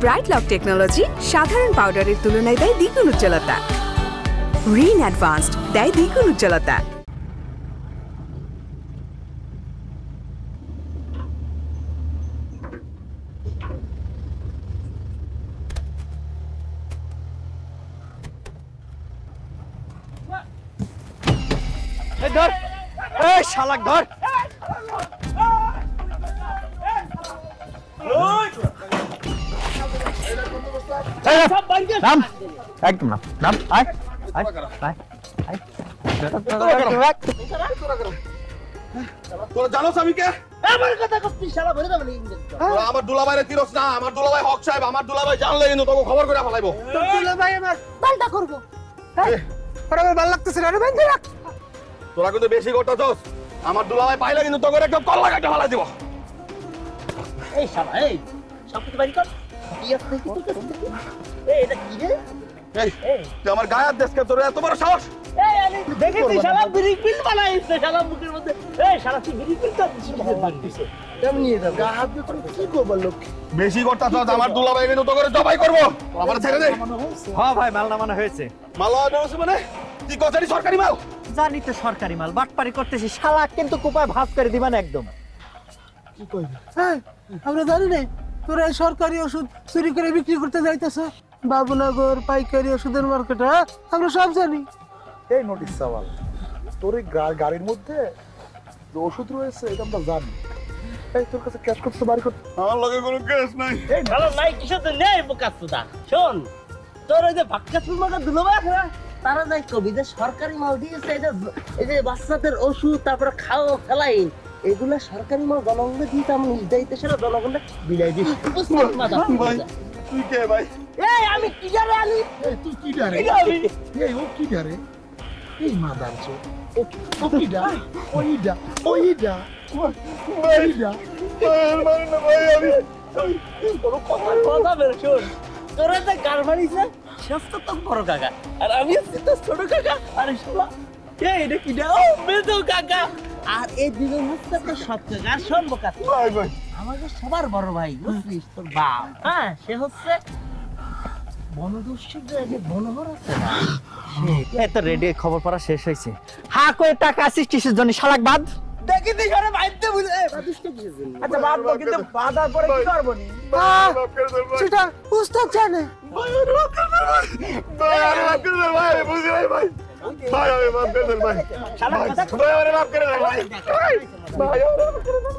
Bright lock technology সাধারণ পাউডারের তুলনায় দেয় দ্বিগুণ উজ্জ্বলতা। রিন অ্যাডভান্সড দেয় দ্বিগুণ উজ্জ্বলতা। ধর এই শালাক ধর নাম একদম নাম নাম আয় আয় আয় আয় তোরা জানোস আমি কে? আমার কথা করছিস শালা বলে দাও তোরা আমার দুলাভাইরে চিরস না। আমার দুলাভাই হক সাহেব। আমার দুলাভাই জানলে কিন্তু তোকে খবর করে ফেলাইবো। তোর দুলাভাই আমার পাল্টা করব। ওরা ভালো লাগতেছে না বেঁধে রাখ। তোরা কিন্তু বেশি করতেছস। আমার দুলাভাই পাইলে কিন্তু তোকে একদম কল্লা কাটে ফেলাই দিব। এই শালা এই সবকিছু বাড়ি কর। বিয়াস থেকে তোর কাছে এই এটা কি রে? এই তুই আমার গায়ের দেশকে তোর এত বড় সাহস? এই আমি দেখেছি শালা ব্রিক পিল বানাইছে শালা মুখের মধ্যে। এই শালা কি ব্রিক পিল তো দিছে। এমনি এটা গা হাত দিয়ে তোর কি করব লোক? বেশি করতেছস। আমার দুলাভাই কিন্তু তোকে জবাই করব। আমার ছেড়ে দে। হ্যাঁ ভাই মাল নামানো হয়েছে। মাল নামানো মানে কি কথারি সরকারি মাল? জানি তো সরকারি মাল বাটপারি করতেছি শালা কিন্তু কোপায় ভাত করে দিবেন একদম। কি কইবি? হ্যাঁ আমরা জানি না তোরা এই সরকারি ওষুধ চুরি করে বিক্রি করতে যাইতেছ বাবুনগর পাইকারি ওষুধের মার্কেটে আমরা সব জানি। এই নোটিশ সওয়াল তোর এই গাড়ির মধ্যে যে ওষুধ রয়েছে এটা আমরা জানি। এই তোর কাছে ক্যাশ করতে বাড়ি করতে আমার লগে কোনো কেস নাই। এই ভালো নাই কিসের জন্য এই বোকাচোদা শোন তোর ওই যে ভাক্কাচুর মাগা দুলাভাই আছে না তারা যাই কবি যে সরকারি মাল দিয়েছে এই যে বাচ্চাদের ওষুধ তারপরে খাওয়া ফেলাইন এগুলা সরকারি মাল জনগণকে দিতে আমি নির্ধারিত সেটা জনগণকে বিলাই দিই। ভাই তুই কে ভাই? এই আমি কি জানি আলি তুই কি ডারে? এই ও কি ডারে? এই মাদার চো ও কি ডা? ওইডা ওইডা ওইডা ভাই না ভাই আমি কোনো কথা বের শোন তোরা যে গাল মারিছে শেষ তো তোর বড় কাকা আর আমি হচ্ছি তো ছোট কাকা আরে শোনা এই এটা কি ডা ও মেজো কাকা আর এই দুজন হচ্ছে তো সব কাকা শোন বোকা ভাই ভাই আমাকে সবার বড় ভাই বুঝছিস তোর বাপ হ্যাঁ সে হচ্ছে বনদস্যুর যে বনহর আছে না এই তো রেডি খবর পড়া শেষ হয়েছে। হ্যাঁ কই টাকা আসিস কিসের জন্য শালাক বাদ দেখি তুই ঘরে বাইতে বুঝে বাদিসটা কিসের জন্য আচ্ছা বাদ কিন্তু বাদার পরে কি করব নি? সেটা উস্তাদ জানে। ভাই বুঝি ভাই ভাই ভাই আমি মাফ করে দেন ভাই। ভাই আরে মাফ করে দেন ভাই। ভাই আরে মাফ করে দেন।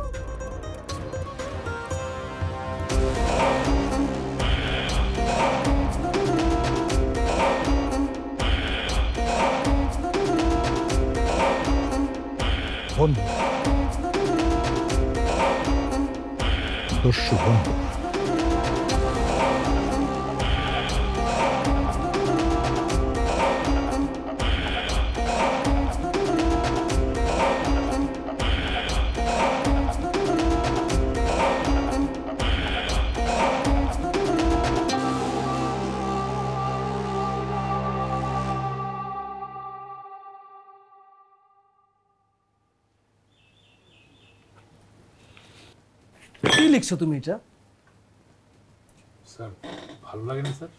বন্ধু দস্যু বন্ধু কি লিখছো তুমি এটা? স্যার ভালো লাগে না স্যার।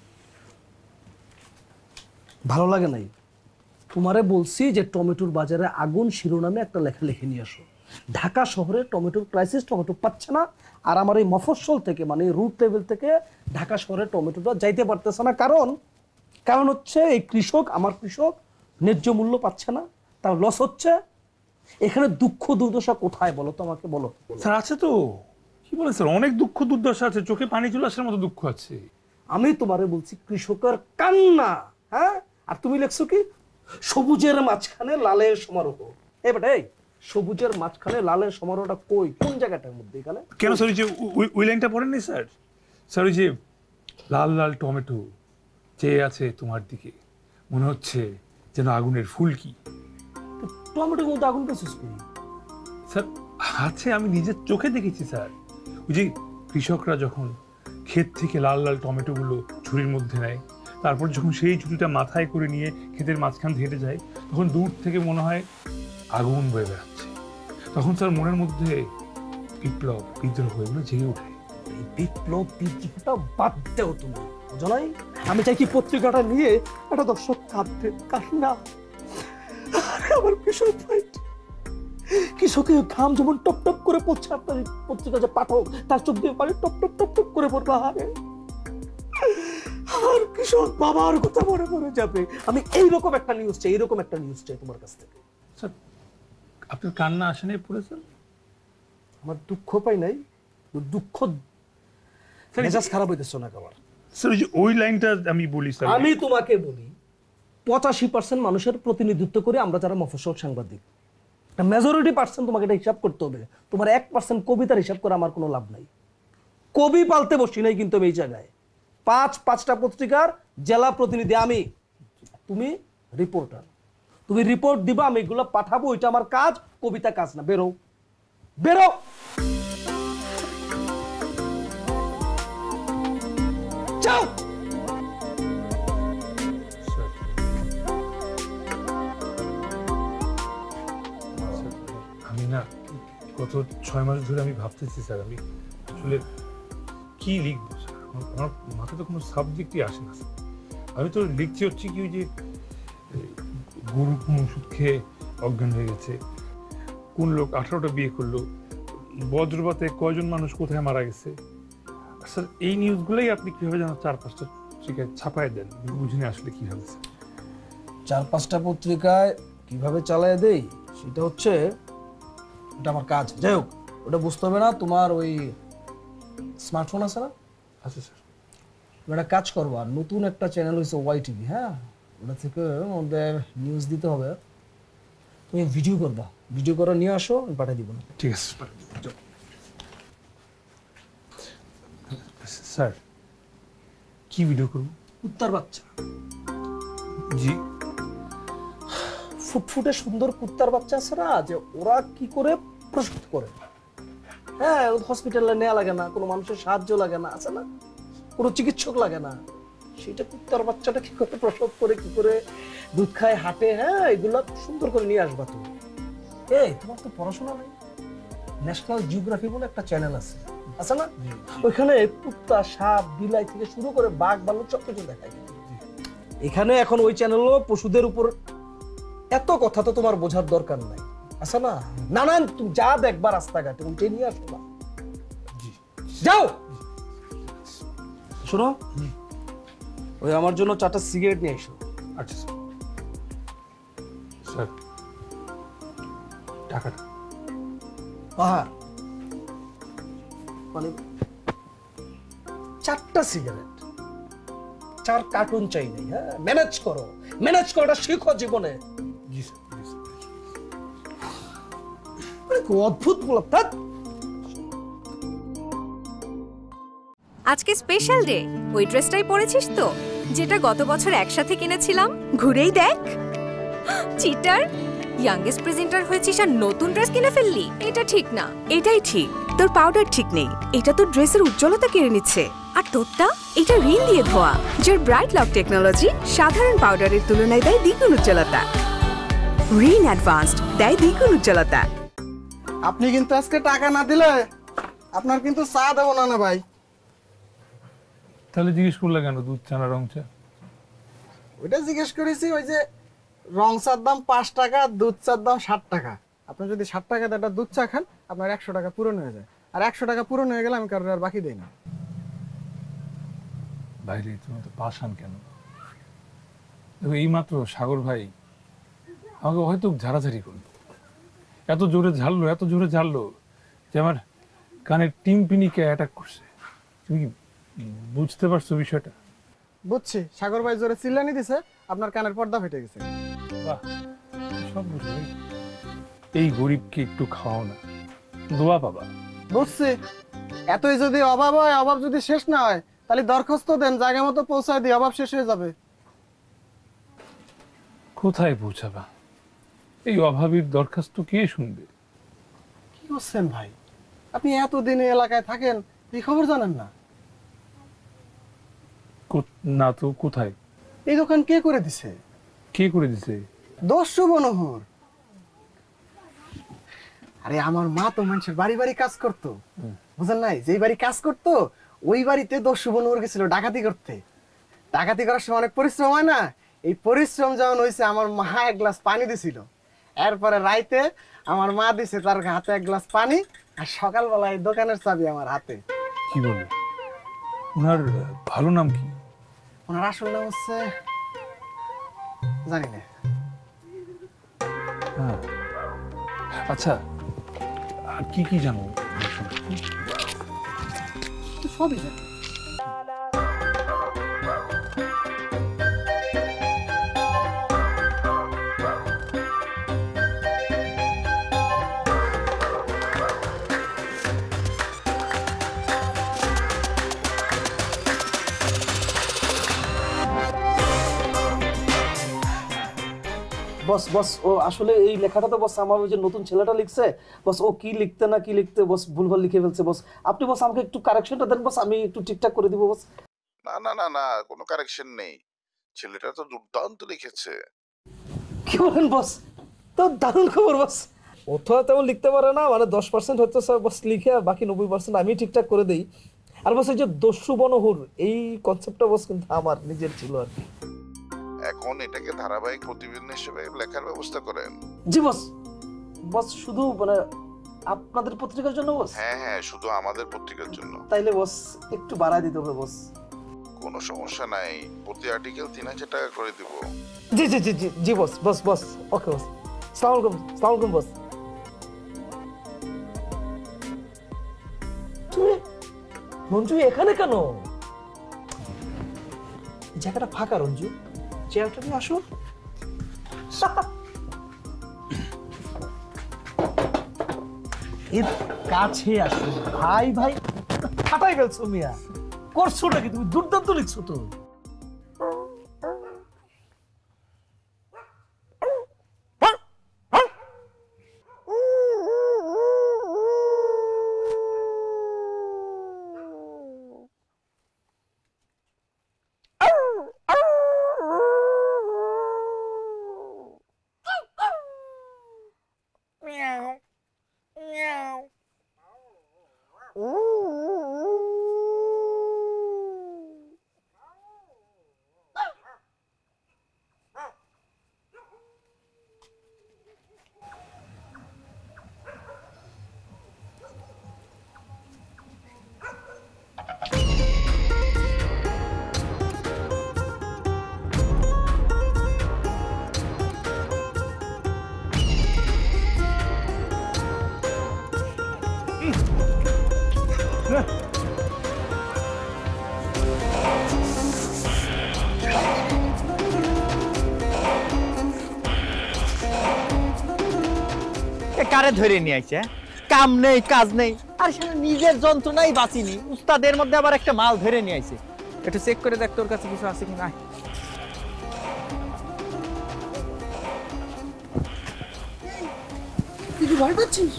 ভালো লাগে নাই? তোমারে বলছি যে টমেটোর বাজারে আগুন শিরোনামে একটা লেখা লিখে নিয়ে আসো। ঢাকা শহরে টমেটোর ক্রাইসিস, টমেটো পাচ্ছে না। আর আমার এই মফস্বল থেকে মানে রুট লেভেল থেকে ঢাকা শহরে টমেটোটা যাইতে পারতেছে না। কারণ হচ্ছে এই কৃষক, আমার কৃষক ন্যায্য মূল্য পাচ্ছে না, তার লস হচ্ছে। এখানে দুঃখ দুর্দশা কোথায় বলো তো আমাকে, বলো। স্যার আছে তো, কি বলেন স্যার, অনেক দুঃখ দুর্দশা আছে, চোখে পানি চলে আসার মতো দুঃখ আছে। আমি তোমারে বলছি কৃষকের কান্না, হ্যাঁ? আর তুমি লিখছো কি সবুজের মাঝখানে লালের সমারোহ। এবারে এই সবুজের মাঝখানে লালের সমারোহটা কই, কোন জায়গাটার মধ্যে এখানে? কেন স্যার, ওই যে ওই লাইনটা পড়েননি স্যার? স্যার ওই যে লাল লাল টমেটো চেয়ে আছে তোমার দিকে, মনে হচ্ছে যেন আগুনের ফুলকি। টমেটোর মধ্যে আগুন পেছিস কই? স্যার আছে, আমি নিজের চোখে দেখেছি স্যার। ওই যে কৃষকরা যখন ক্ষেত থেকে লাল লাল টমেটোগুলো ঝুড়ির মধ্যে নেয়, তারপর যখন সেই ঝুড়িটা মাথায় করে নিয়ে ক্ষেতের মাঝখান হেঁটে যায়, তখন দূর থেকে মনে হয় আগুন বয়ে বেড়াচ্ছে। তখন স্যার মনের মধ্যে বিপ্লব, বিদ্রোহ এগুলো জেগে ওঠে। এই বিপ্লব বিদ্রোহটা বাদ দেও তুমি, বুঝো নাই? আমি চাই কি পত্রিকাটা নিয়ে একটা দর্শক কাঁদবে, কান্না। আরে আমার কৃষক ভাই, কৃষকের ঘাম যেমন টপ টপ করে পড়ছে, আপনার পত্রিকা যে পাঠক তার চোখ দিয়ে পানি টপ টপ টপ টপ করে পড়বে। আরে আমার কৃষক বাবার কথা মনে পড়ে যাবে। আমি এইরকম একটা নিউজ চাই, এইরকম একটা নিউজ চাই তোমার কাছ থেকে। স্যার আপনার কান্না আসে নাই পড়েছেন? আমার দুঃখ পাই নাই, দুঃখ মেজাজ খারাপ হইতেছ না আবার। স্যার ওই লাইনটা আমি বলি স্যার। আমি তোমাকে বলি 85% মানুষের প্রতিনিধিত্ব করে আমরা যারা মফস্বল সাংবাদিক, মেজরিটি পার্সেন্ট তোমাকে এটা হিসাব করতে হবে। তোমার 1% কবিতার হিসাব করে আমার কোনো লাভ নাই। কবি পালতে বসি নাই কিন্তু এই জায়গায়। 5টা পত্রিকার জেলা প্রতিনিধি আমি, তুমি রিপোর্টার। তুমি রিপোর্ট দিবা, আমি এগুলো পাঠাবো, এটা আমার কাজ, কবিতা কাজ না। বেরো বেরো। যাও। আমি না গত 6 মাস ধরে আমি ভাবতেছি স্যার, আমি আসলে কি লিখবো স্যার। আমার মাথাতে কোনো সাবজেক্টই আসে না স্যার। আমি তো লিখছি হচ্ছে কি, ওই যে গরু কোন ওষুধ খেয়ে অজ্ঞান হয়ে গেছে, কোন লোক 18টা বিয়ে করলো, বজ্রপাতে কয়জন মানুষ কোথায় মারা গেছে। স্যার এই নিউজগুলোই আপনি কিভাবে যেন 4-5টা পত্রিকায় ছাপায় দেন, বুঝিনি আসলে কি হবে স্যার। 4-5টা পত্রিকায় কিভাবে চালায় দেই সেটা হচ্ছে, এটা আমার কাজ। যাই হোক, ওটা বুঝতে হবে না। তোমার ওই স্মার্টফোন আছে না? আচ্ছা স্যার। একটা কাজ করবা, নতুন একটা চ্যানেল হয়েছে YTV, হ্যাঁ, ওটা থেকে ওদের নিউজ দিতে হবে। তুমি ভিডিও করবা, ভিডিও করে নিয়ে আসো, আমি পাঠিয়ে দিব না। ঠিক আছে স্যার। কি ভিডিও করব? কুত্তার বাচ্চা, জি ফুটফুটে সুন্দর কুত্তার বাচ্চা আছে না, যে ওরা কি করে প্রসব করে। হ্যাঁ, হসপিটালে নেওয়া লাগে না, কোনো মানুষের সাহায্য লাগে না, আছে না, কোনো চিকিৎসক লাগে না। সেটা কুত্তার বাচ্চাটা কি করে প্রসব করে, কি করে দুধ খায়, হাঁটে, হ্যাঁ, এগুলো সুন্দর করে নিয়ে আসবা তুমি। এই তোমার তো পড়াশোনা নেই, ন্যাশনাল জিওগ্রাফি বলে একটা চ্যানেল আছে না, ওইখানে কুত্তা, সাপ, বিলাই থেকে শুরু করে বাঘ, ভাল্লুক সব কিছু দেখায়। এখানে এখন ওই চ্যানেলও পশুদের উপর, এত কথা তো তোমার বোঝার দরকার নাই, আছে না, নানান তুমি যা দেখবা রাস্তাঘাটে উঠে নিয়ে আসো না। যাও। শোনো, ওই আমার জন্য 4টা সিগারেট নিয়ে এসো। আচ্ছা স্যার। স্যার টাকাটা? হ্যাঁ, মানে 4টা সিগারেট, 4 কার্টুন চাই নাই। হ্যাঁ, ম্যানেজ করো, ম্যানেজ করাটা শিখো জীবনে। জি স্যার। অদ্ভুত বলা। আজকে স্পেশাল ডে, ওই ড্রেসটাই পরেছিস তো, যেটা গত বছর একসাথে কিনেছিলাম। ঘুরেই দেখ, চিটার, ইয়াংগেস্ট প্রেজেন্টার হয়েছিস আর নতুন ড্রেস কিনে ফেললি। এটা ঠিক না। এটাই ঠিক, তোর পাউডার ঠিক নেই। এটা তোর ড্রেসের উজ্জ্বলতা কেড়ে নিচ্ছে। আর তোরটা, এটা রিন দিয়ে ধোয়া, যার ব্রাইট লক টেকনোলজি সাধারণ পাউডারের তুলনায় দেয় দ্বিগুণ উজ্জ্বলতা। রিন অ্যাডভান্সড দেয় দ্বিগুণ উজ্জ্বলতা। আপনি কিন্তু আজকে টাকা না দিলে আপনার কিন্তু চা দেবো না ভাই। তাহলে জিজ্ঞেস করলে কেন দুধ চা না রং চা? ওইটা জিজ্ঞেস করেছি, ওই যে রং চার দাম 5 টাকা, দুধ চার দাম 60 টাকা। আপনি যদি 60 টাকাতে একটা দুধ চা খান, আপনার 100 টাকা পূরণ হয়ে যায়। আর 100 টাকা পূরণ হয়ে গেলে আমি কারোর আর বাকি দেই না। বাইরে তুমি তো পাশান কেন? দেখো এইমাত্র সাগর ভাই আমাকে হয়তো ঝাড়াঝাড়ি করলো, এত জোরে ঝাড়লো যে আমার কানের টিমপিনিকে অ্যাটাক করছে। তুমি কি বুঝতে পারছো বিষয়টা? বুঝছি, সাগর ভাই জোরে চিল্লানি দিছে, আপনার কানের পর্দা ফেটে গেছে। বাহ, সব বুঝলো। এই গরিবকে একটু খাওয়াও না, দোয়া পাবা। বুঝছি, এতই যদি অভাব হয়, অভাব যদি শেষ না হয়, তাহলে দরখাস্ত দেন, জায়গা মতো পৌঁছায় দিয়ে, অভাব শেষ হয়ে যাবে। কোথায় পৌঁছাবা? এই অভাবীর দরখাস্ত কে শুনবে? কি করছেন ভাই? আপনি এতদিন এই এলাকায় থাকেন, এই খবর জানেন না? না তো, কোথায়? এই দোকান কে করে দিছে? কে করে দিছে? দস্যু বনহুর। আরে আমার মা তো মানুষের বাড়ি বাড়ি কাজ করতো, বুঝেন নাই, যেই বাড়ি কাজ করতো ওই বাড়িতে দস্যু বনুর গেছিল ডাকাতি করতে। ডাকাতি করার সময় অনেক পরিশ্রম হয় না, এই পরিশ্রম যখন হয়েছে আমার মা এক গ্লাস পানি দিছিল, এরপরে রাইতে আমার মা দিছে তার হাতে এক গ্লাস পানি, আর সকালবেলায় দোকানের চাবি আমার হাতে। কি বলে? ওনার ভালো নাম কি? ওনার আসল নাম হচ্ছে জানি না। হ্যাঁ, আচ্ছা আর কি কি জানো? সবই জানি। বস বস ও আসলে এই লেখাটা তো বস আমার ওই যে নতুন ছেলেটা লিখছে বস, ও কি লিখতে না কি লিখতে বস ভুলভাল লিখে ফেলছে বস। আপনি বস আমাকে একটু কারেকশনটা দেন বস, আমি একটু ঠিকঠাক করে দিব বস। না না না না, কোনো কারেকশন নেই, ছেলেটা তো দুর্দান্ত লিখেছে। কি বলেন বস? তো দারুণ খবর বস। ও তো তেমন লিখতে পারে না, মানে 10% হচ্ছে স্যার বস লিখে, আর বাকি 90% আমি ঠিকঠাক করে দিই। আর বস এই যে দস্যু বনহুর এই কনসেপ্টটা বস কিন্তু আমার নিজের ছিল আর কি। এখন এটাকে ধারাবাহিক প্রতিবেদন হিসেবে লেখার ব্যবস্থা করেন। জি বস। বস শুধু মানে আপনাদের পত্রিকার জন্য বস? হ্যাঁ হ্যাঁ, শুধু আমাদের পত্রিকার জন্য। তাইলে বস একটু বাড়ায় দিতে হবে বস। কোনো সমস্যা নাই, প্রতি আর্টিকেল 3000 টাকা করে দিব। জি জি জি জি জি বস বস বস ওকে বস। আসসালামু আলাইকুম, আসসালামু আলাইকুম বস। তুমি রঞ্জু এখানে কেন? জায়গাটা ফাঁকা রঞ্জু, চেয়ারটা নিয়ে আসো। এর কাছে আসো ভাই ভাই, ফাটাই ফেলছো মিয়া, করছো নাকি তুমি? দুর্দান্ত লিখছো তো। কারে ধরে নিয়ে আইছে? কাম নেই কাজ নেই, আর সেটা নিজের যন্ত্রণাই বাঁচিনি, উস্তাদের মধ্যে আবার একটা মাল ধরে নিয়ে আইছে। একটু চেক করে দেখ তোর কাছে কিছু আছে কিনা। তুই কি ভয় পাচ্ছিস?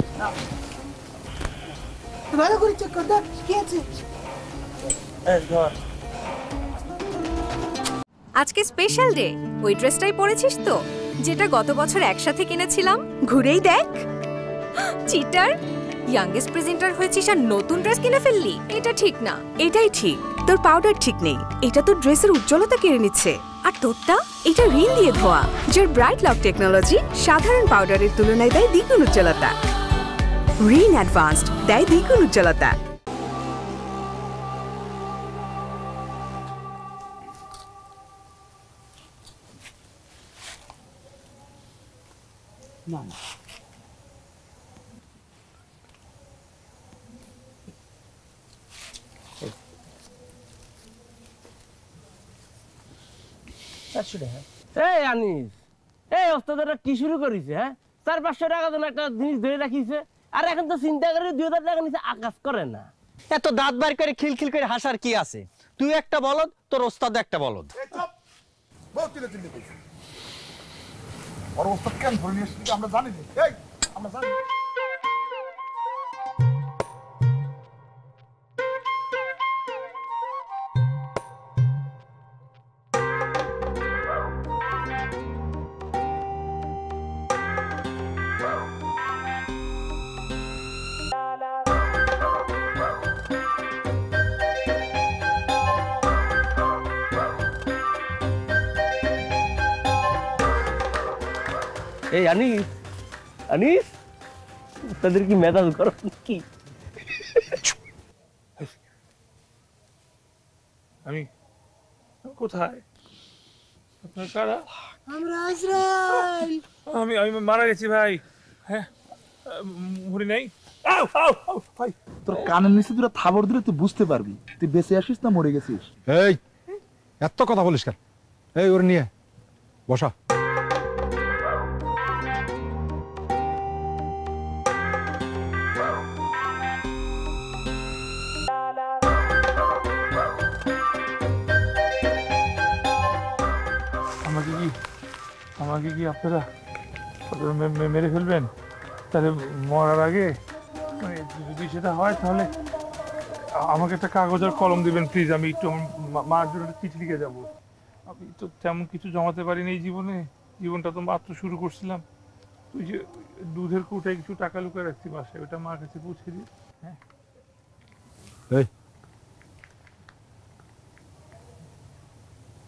ভালো করে চেক কর, দেখ কি আছে। আজকে স্পেশাল ডে, ওই ড্রেসটাই পরেছিস তো যেটা গত বছর একসাথে কিনেছিলাম। ঘুরেই দেখ। চিটার, ইয়াংগেস্ট প্রেজেন্টার হয়েছিস আর নতুন ড্রেস কিনে ফেললি, এটা ঠিক না। এটাই ঠিক, তোর পাউডার ঠিক নেই, এটা তোর ড্রেসের উজ্জ্বলতা কেড়ে নিচ্ছে। আর তোরটা? এটা রিন দিয়ে ধোয়া, যার ব্রাইট লক টেকনোলজি সাধারণ পাউডারের তুলনায় দেয় দ্বিগুণ উজ্জ্বলতা। রিন অ্যাডভান্সড দেয় দ্বিগুণ উজ্জ্বলতা। এই আনিস, এই ওস্তাদরা কি শুরু করেছে? হ্যাঁ, 400-500 টাকা জন্য একটা জিনিস ধরে রাখিছে, আর এখন তো চিন্তা করে 2000 টাকা নিচে আকাশ করে না। এত দাঁত বার করে খিলখিল করে হাসার কি আছে? তুই একটা বলদ, তোর ওস্তাদ একটা বলদ। বহুত চিল্লা চিল্লি করছিস। ওর ওস্তাদ কেন ধরে নিয়ে এসেছিস আমরা জানি না। এই আমরা জানি। এই আনিস আনিস তাদের কি মেজাজ গরম কি? আমি কোথায়? আপনার কারা? আমরা আজরাইল। আমি আমি মারা গেছি ভাই। হ্যাঁ, মরি নাই। ভাই তোর কানের নিচে দুটো থাবর দিলে তুই বুঝতে পারবি তুই বেঁচে আসিস না মরে গেছিস। এই এত কথা বলিস কেন? এই ওরে নিয়ে বসা। আমাকে কি আপনারা মেরে ফেলবেন? তাহলে মরার আগে মানে যদি সেটা হয় তাহলে আমাকে একটা কাগজ আর কলম দিবেন প্লিজ। আমি একটু মার জন্য চিঠি লিখে যাবো। আমি তো তেমন কিছু জমাতে পারিনি এই জীবনে। জীবনটা তো মাত্র শুরু করছিলাম। ওই যে দুধের কৌটায় কিছু টাকা লুকিয়ে রাখছি বাসায়, ওটা মার কাছে পৌঁছে দিই। হ্যাঁ, এই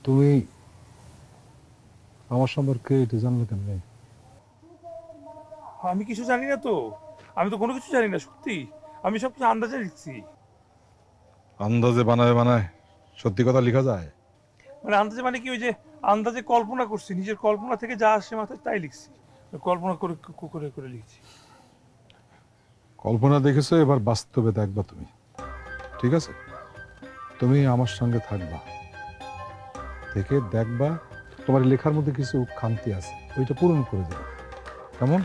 তুমি আমার সম্পর্কে এটা জানলে কেমনে? আমি কিছু জানি না তো, আমি তো কোনো কিছু জানি না সত্যি। আমি সব কিছু আন্দাজে লিখছি। আন্দাজে বানায় সত্যি কথা লেখা যায়? মানে আন্দাজে মানে কি, ওই যে আন্দাজে কল্পনা করছি, নিজের কল্পনা থেকে যা আসে মাথায় তাই লিখছি। কল্পনা করে করে করে লিখছি। কল্পনা দেখেছো, এবার বাস্তবে দেখবা তুমি। ঠিক আছে, তুমি আমার সঙ্গে থাকবা, থেকে দেখবা তোমার লেখার মধ্যে কিছু খামতি আছে, ওইটা পূরণ করে দেবে। কেমন?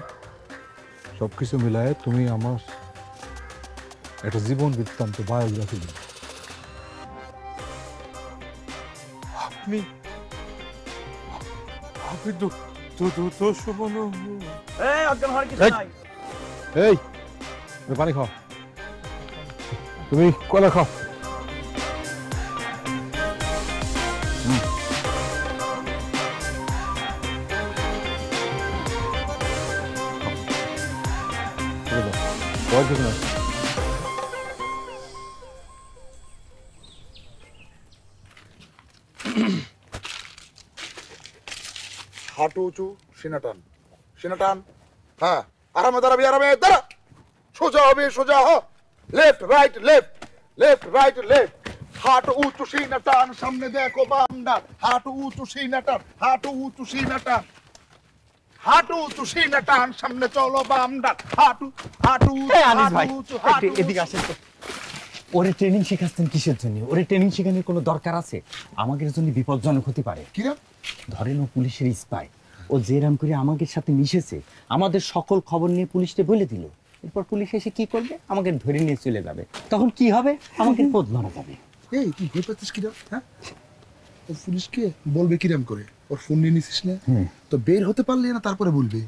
সবকিছু মিলায় তুমি আমার একটা জীবন বৃত্তান্ত বায়োগ্রাফি দিবে। আপনি আপনি দোষ মনো। এই অজ্ঞান হওয়ার কিছু নাই। এই পানি খাও, তুমি কলা খাও। কিছু না, হাঁটু উঁচু, সিনা টান, সিনা টান। হ্যাঁ, আরামে দাঁড়াবি, আরামে দাঁড়া। সোজা হবে, সোজা হ। Left right left, left right left. হাঁটু উঁচু, সিনা টান, সামনে দেখো বাম ডান। হাঁটু উঁচু, সিনা টান, হাঁটু উঁচু, সিনা টান। হাঁটু উঁচু, সিনা টান, সামনে চলো বাম ডান। হাঁটু হাঁটু আনিস ভাই, উঁচু, এদিকে আসেন তো। ওরে ট্রেনিং শেখাচ্ছেন কিসের জন্য? ওরে ট্রেনিং শেখানোর কোনো দরকার আছে? আমাদের জন্য বিপজ্জনক হতে পারে। কিরা? ধরেন ও পুলিশের স্পাই, ও যেরাম করে আমাদের সাথে মিশেছে, আমাদের সকল খবর নিয়ে পুলিশকে বলে দিল। এরপর পুলিশ এসে কি করবে? আমাকে ধরে নিয়ে চলে যাবে। তখন কি হবে? আমাকে বদলানো যাবে। এই তুই ভয় পাচ্ছিস কিরাম? হ্যাঁ, ও পুলিশকে বলবে কিরাম করে? ওর ফোন নিয়ে নিছিস না তো বের হতে পারলি না, তারপরে বলবি।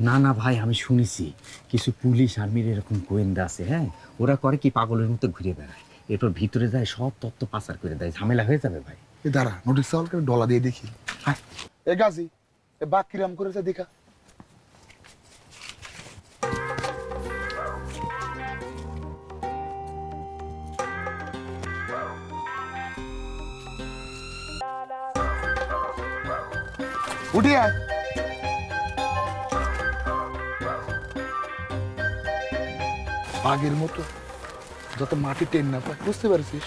না না ভাই, আমি শুনেছি কিছু পুলিশ আর্মির এরকম গোয়েন্দা আছে। হ্যাঁ, ওরা করে কি, পাগলের মতো ঘুরে বেড়ায়, এরপর ভিতরে যায় সব তথ্য পাচার করে দেয়। ঝামেলা হয়ে যাবে ভাই। এ দাঁড়া, নোটিশ চাওয়াল করে ডলা দিয়ে দেখি। হ্যাঁ, এ গাছি এ বাঘ কিরাম করেছে দেখা। উঠে আয়। বাঘের মতো যত মাটি টেন না পায়, বুঝতে পারছিস?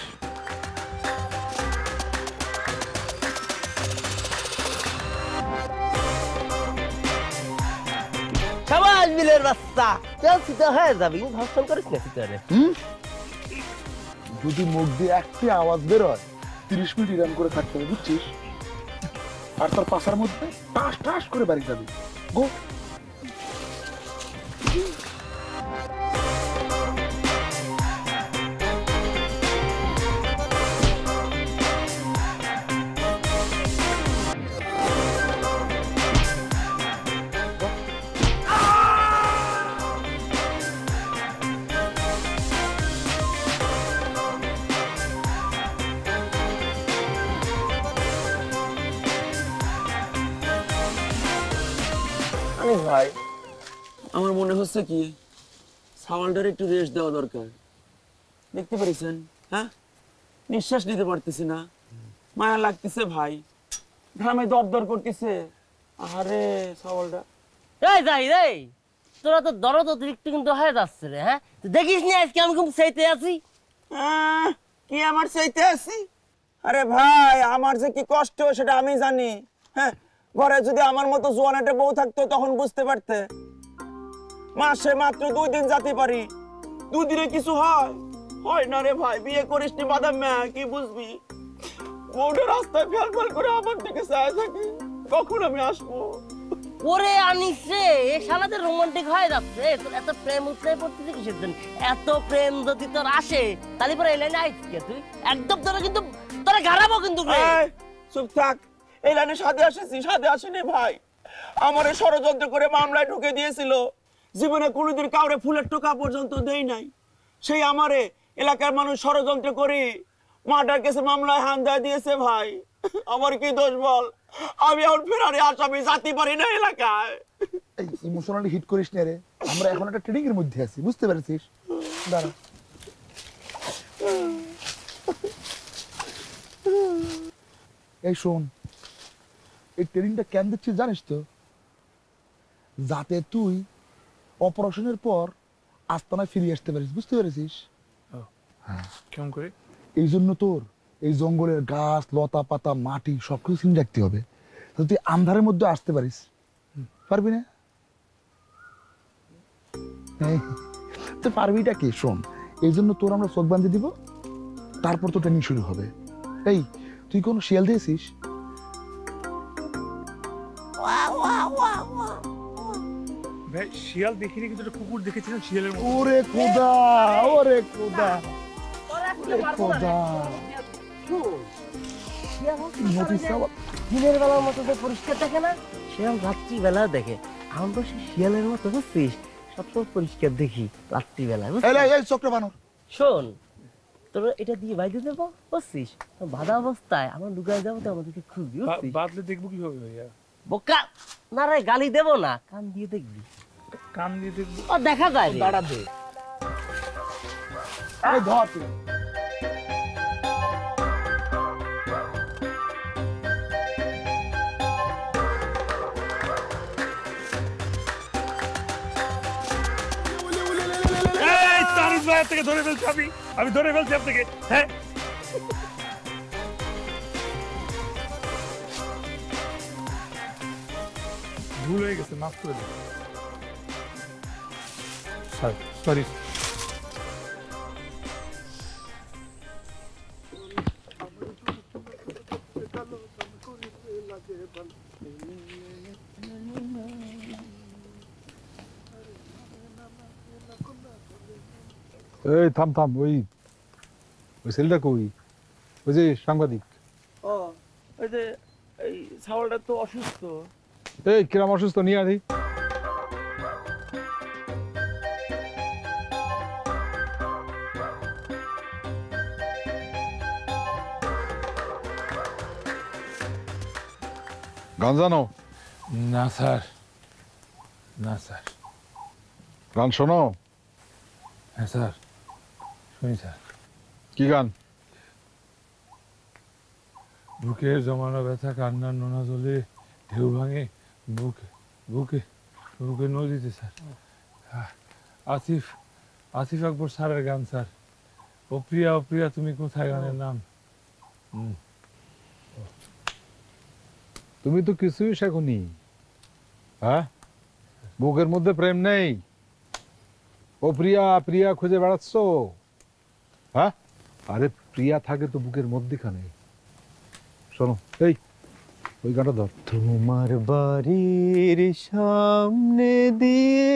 সবাই মিলের বাচ্চা তেল সিটা হয়ে যাবে, ধর্ষণ করিস না সিটারে। যদি মুখ দিয়ে একটি আওয়াজ বের হয় 30 মিনিট ইরাম করে থাকতে হবে, বুঝছিস? আর তার পাশার মধ্যে টাস টাস করে বাড়ি যাবে। গো ভাই, আমার মনে হচ্ছে কি সামালটার একটু রেস্ট দেওয়া দরকার। দেখতে পারিছেন? হ্যাঁ, নিঃশ্বাস নিতে পারতেছি না, মায়া লাগতেছে ভাই, ঘামে দরদর করতেছে। আরে সামালটা এই যাই রে, তোরা তো দরদ অতিরিক্ত কিন্তু হয়ে যাচ্ছে রে। হ্যাঁ, দেখিস নি আজকে আমি খুব সেইতে আছি। কি আমার চাইতে আছি? আরে ভাই, আমার যে কি কষ্ট সেটা আমি জানি। হ্যাঁ, ঘরে যদি আমার মতো জোয়ান একটা বউ থাকতো তখন বুঝতে পারতে। মাসে মাত্র 2 দিন যেতে পারি, 2 দিনে কিছু হয়? হয় না রে ভাই। বিয়ে করিস নি বাদাম মা, কি বুঝবি? বউটা রাস্তায় ফেল ফেল করে আমার দিকে চায় থাকে, কখন আমি আসবো? ওরে আনিস রে, এ শালাতে রোমান্টিক হয়ে যাচ্ছে। তোর এত প্রেম উৎসাহ পড়তেছে কিসের জন্য? এত প্রেম যদি তোর আসে তাহলে পরে এই লাইনে আইসকে তুই একদম তোরা কিন্তু তোরা গারাবো কিন্তু রে। চুপ থাক। এই লাইনে সাথে আসেছি, সাথে আসেনি ভাই। আমারে ষড়যন্ত্র করে মামলায় ঢুকে দিয়েছিল। জীবনে কোনোদিন কাউরে ফুলের টোকা পর্যন্ত দেই নাই। সেই আমারে এলাকার মানুষ ষড়যন্ত্র করে মার্ডার কেসে মামলায় হান দিয়েছে ভাই। আমার কি দোষ বল? আমি এখন ফেরারি আসামি জাতি পারি না এলাকায়। এই ইমোশনালি হিট করিস না রে, আমরা এখন একটা ট্রেনিং এর মধ্যে আছি, বুঝতে পেরেছিস? দাঁড়া। এই শোন, এই ট্রেনিংটা কেন দিচ্ছিস জানিস তো? যাতে তুই অপারেশনের পর আস্তানায় ফিরে আসতে পারিস, বুঝতে পেরেছিস? কেমন করে? এই জন্য তোর এই জঙ্গলের গাছ লতা পাতা মাটি সবকিছু চিনে রাখতে হবে, যাতে তুই আন্ধারের মধ্যে আসতে পারিস। পারবি না? তো পারবিটা কি? শোন, এই জন্য তোর আমরা চোখ বাঁধে দিব, তারপর তো ট্রেনিং শুরু হবে। এই, তুই কোনো শিয়াল দিয়েছিস? ভাই শিয়াল দেখিনি, কিন্তু একটা কুকুর দেখেছিলাম শিয়ালের মতো। ওরে খোদা, ওরে খোদা, খোদা। দিনের বেলার মতো তো পরিষ্কার দেখে না, সেরকম রাত্রি বেলা দেখে। আমরা সে শিয়ালের মতো বুঝছিস, সবসময় পরিষ্কার দেখি রাত্রি বেলায়। চোখটা বানর, শোন, তোর এটা দিয়ে বাইরে দেবো বুঝছিস, বাধা অবস্থায় আমরা লুকায় যাবো, তো আমাদেরকে খুঁজবি। বাদলে দেখবো কিভাবে ভাইয়া? বোকা না রে, গালি দেবো না, কান দিয়ে দেখবি। কান দিয়ে দেখবো? ও দেখা যায়। দাঁড়া দে, ধর তুই। থেকে ধরে ফেলছি আমি ধরে ফেলছি আপনাকে। হ্যাঁ, ভুল হয়ে গেছে, মাফ করে দিন। সরি। এই থাম থাম, ওই ছেলেটা কই? ওই যে সাংবাদিক। ও, ওই যে এই ছাগলটা তো অসুস্থ। এই কিরাম অসুস্থ, নিয়ে আদি। গান জানো? না স্যার, না স্যার। গান শোনো? হ্যাঁ স্যার, শুনি স্যার। কি গান? বুকের জমানো ব্যথা কান্নার নোনা জলে ঢেউ ভাঙে বুকে বুকে বুকে নদীতে স্যার। আসিফ আকবর স্যারের গান স্যার। ও প্রিয়া তুমি কোথায়, গানের নাম। তুমি তো কিছুই শেখনি। হ্যাঁ, বুকের মধ্যে প্রেম নেই? ও প্রিয়া খুঁজে বেড়াচ্ছ? হ্যাঁ, আরে প্রিয়া থাকে তো বুকের মধ্যেখানে। শোনো, এই ওই গানটা ধর। তোমার বাড়ির সামনে দিয়ে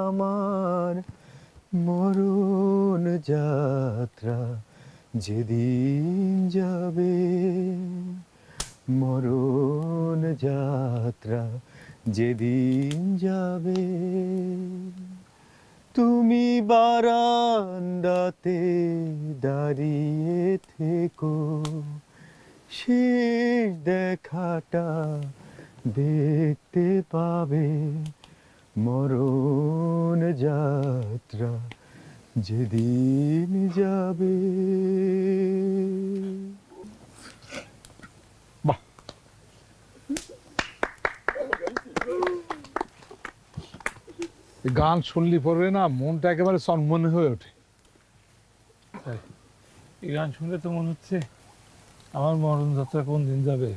আমার মরণ যাত্রা যেদিন যাবে, মরণ যাত্রা যেদিন যাবে, তুমি বারান্দাতে দাঁড়িয়ে থেকো, শেষ দেখাটা দেখতে পাবে, মরণ যাত্রা যেদিন যাবে। বাহ, গান শুনলি পরে না মনটা একেবারে চনমনে হয়ে ওঠে। এই গান শুনলে তো মনে হচ্ছে আমার মরণ যাত্রা কোন দিন যাবে।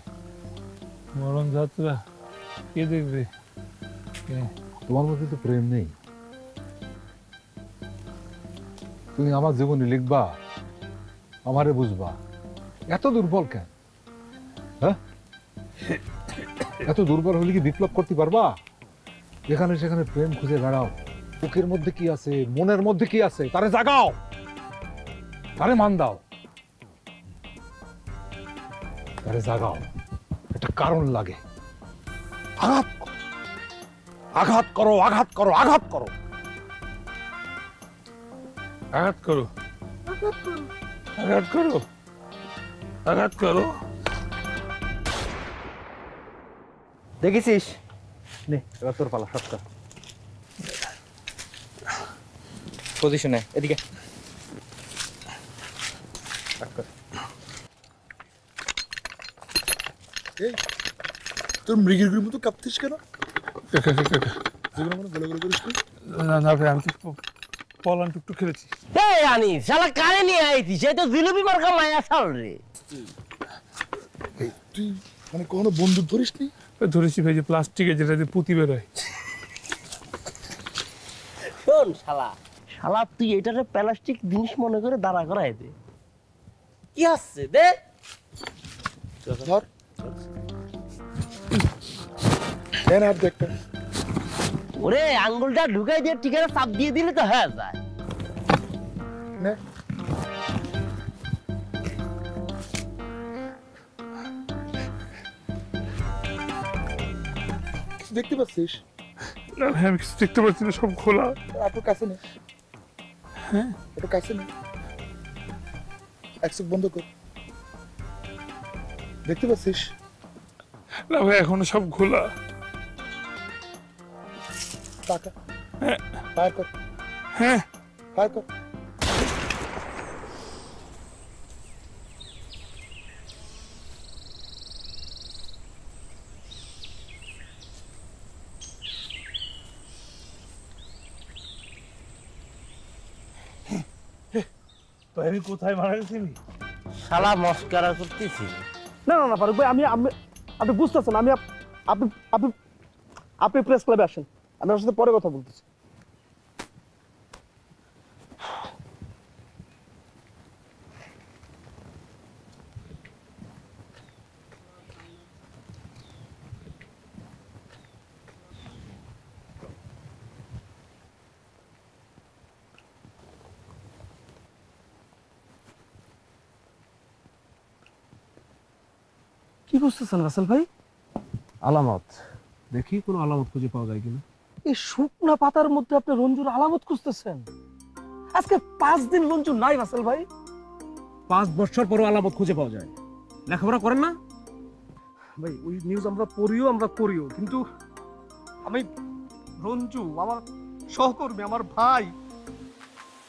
মরণ যাত্রা কে দেখবে? তোমার মধ্যে তো প্রেম নেই, তুমি আমার জীবনে লিখবা, আমারে বুঝবা, এত দুর্বল কেন? হ্যাঁ, এত দুর্বল হলে কি বিপ্লব করতে পারবা? যেখানে সেখানে প্রেম খুঁজে বেড়াও। বুকের মধ্যে কি আছে, মনের মধ্যে কি আছে, তারে জাগাও, তারে মান দাও, তারে জাগাও। একটা কারণ লাগে। আঘাত করো, আঘাত করো, আঘাত করো, আঘাত করো, আঘাত করো, আঘাত করো, আঘাত করো। দেখেছিস? নে এবার তোর পালা, সবটা পজিশনে এদিকে। তোর মৃগের মতো কাঁপতিস কেন? না ভাই, আমি তো পলান টুকটুক খেলেছি। এই আনি শালা কারে নিয়ে আইতিস? এই তো জিলিপি মার্কা মায়া চাল রে। তুই মানে কখনো বন্দুক ধরিস নি? ধরেছি ভাই, যে প্লাস্টিকের যেটা দিয়ে পুঁতি বেরোয়। শোন শালা, শালা তুই এটারে প্লাস্টিক জিনিস মনে করে দাঁড়া করাই দে। কি আসছে দে? ধর দেন আর দেখটা। ওরে আঙ্গুলটা ঢুকাই দিয়ে টিকাটা চাপ দিয়ে দিলে তো হয়ে যায়। নে কিছু দেখতে পাচ্ছিস? না ভাই, আমি কিছু দেখতে পাচ্ছি না, সব খোলা। একটু কাছে নে। হ্যাঁ একটু কাছে নে, এক চোখ বন্ধ কর। দেখতে পাচ্ছিস? না ভাই, এখনো সব খোলা। টাকা ফায়ার কর, হ্যাঁ ফায়ার কর। তো আমি কোথায় মারা গেছি? শালা মস্কারা করতেছি। না না না ফারুক ভাই, আপনি বুঝতেছেন, আপনি আপনি আপনি প্রেস ক্লাবে আসেন, আমি আপনার সাথে পরে কথা বলতেছি। কি বুঝতেছেন রাসেল ভাই? আলামত দেখি, কোনো আলামত খুঁজে পাওয়া যায় কিনা। এই শুকনা পাতার মধ্যে আপনি রঞ্জুর আলামত খুঁজতেছেন? আজকে 5 দিন রঞ্জু নাই রাসেল ভাই। 5 বছর পরও আলামত খুঁজে পাওয়া যায়? লেখাপড়া করেন না ভাই? ওই নিউজ আমরা পড়িও, আমরা করিও, কিন্তু আমি রঞ্জু আমার সহকর্মী, আমার ভাই,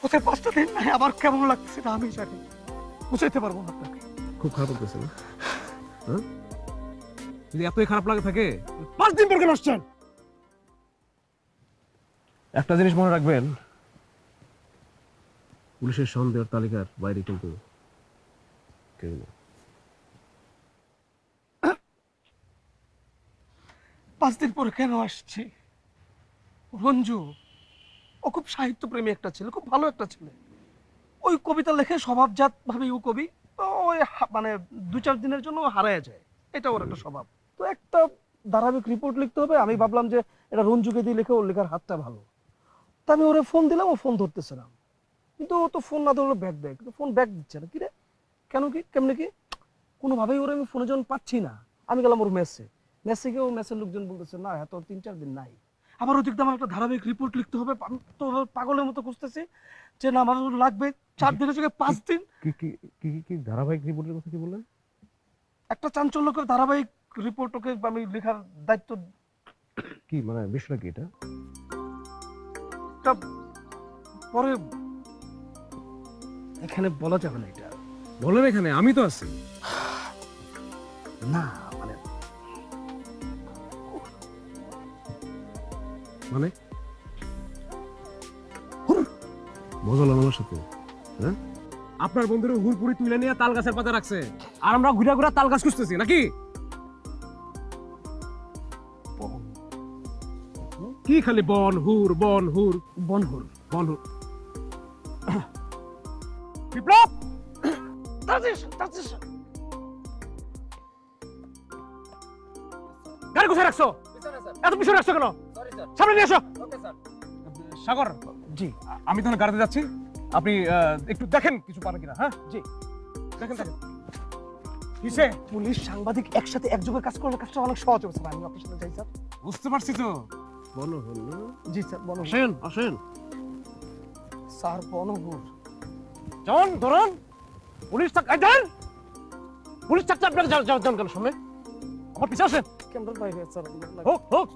কোথায় 5টা দিন নাই। আমার কেমন লাগছে না আমি জানি, বুঝাইতে পারবো না আপনাকে। খুব খারাপ লাগতেছে না? হ্যাঁ, যদি এতই খারাপ লাগে থাকে 5 দিন পর কেন আসছেন? একটা জিনিস মনে রাখবেন, পুলিশের সন্দেহের তালিকার বাইরে কিন্তু কেউ নেই। 5 দিন পরে কেন আসছি? রঞ্জু ও খুব সাহিত্যপ্রেমী একটা ছেলে, খুব ভালো একটা ছেলে। ওই কবিতা লেখে স্বভাবজাত ভাবে ও কবি, তো ওই মানে 2-4 দিনের জন্য হারায় যায়, এটা ওর একটা স্বভাব। তো একটা ধারাবাহিক রিপোর্ট লিখতে হবে, আমি ভাবলাম যে এটা রঞ্জুকে দিয়ে লিখে, ওর লেখার হাতটা ভালো। তা আমি ওরে ফোন দিলাম, ও ফোন ধরতেছিলাম, কিন্তু ও তো ফোন না ধরলে ব্যাক দেয়, কিন্তু ফোন ব্যাক দিচ্ছে না। কি রে, কেন, কি কেমনে কি? কোনোভাবেই ওরে আমি ফোনে যখন পাচ্ছি না, আমি গেলাম ওর মেসে গিয়ে, ও মেসের লোকজন বলতেছে না, এত 3-4 দিন নাই। আবার ওদিক আমার একটা ধারাবাহিক রিপোর্ট লিখতে হবে, আমি তো পাগলের মতো খুঁজতেছি যে না, আমার লাগবে 4 দিনের জায়গায় 5 দিন। কি কি কি কি ধারাবাহিক রিপোর্টের কথা কি বললেন? একটা চাঞ্চল্যকর ধারাবাহিক রিপোর্ট ওকে আমি লেখার দায়িত্ব। কি মানে বিষয়টা কি? এটা পরে এখানে বলা যাবে না। এটা বলেন, এখানে আমি তো আছি। না মানে মানে মজা হলো আমার সাথে, হ্যাঁ? আপনার বন্ধুরা হুরপুরি তুলে নিয়ে তাল গাছের পাতা রাখছে, আর আমরা ঘুরে ঘুরে তাল গাছ খুঁজতেছি নাকি? কি খালি বন হুর বন হুর বন হুর বন হুর। বিপ্লব, গাড়ি কোথায় রাখছো? এত পিছনে রাখছো কেন? সামনে নিয়ে এসো। সাগর, জি আমি তাহলে গাড়িতে যাচ্ছি, আপনি একটু দেখেন কিছু পারেন কিনা। হ্যাঁ জি, দেখেন দেখেন। কিসে? পুলিশ সাংবাদিক একসাথে একযোগে কাজ করলে কাজটা অনেক সহজ হবে স্যার। আমি আপনার সাথে যাই স্যার। বুঝতে পারছি তো। বনহুর না? জি স্যার বনহুর। আসেন আসেন স্যার, বনহুর। জন ধরুন, পুলিশ থাক আইদার পুলিশ থাকতে আপনাকে যান কেন সামনে? আমার পিছে আসেন। ক্যামেরার বাইরে স্যার। হোক হোক।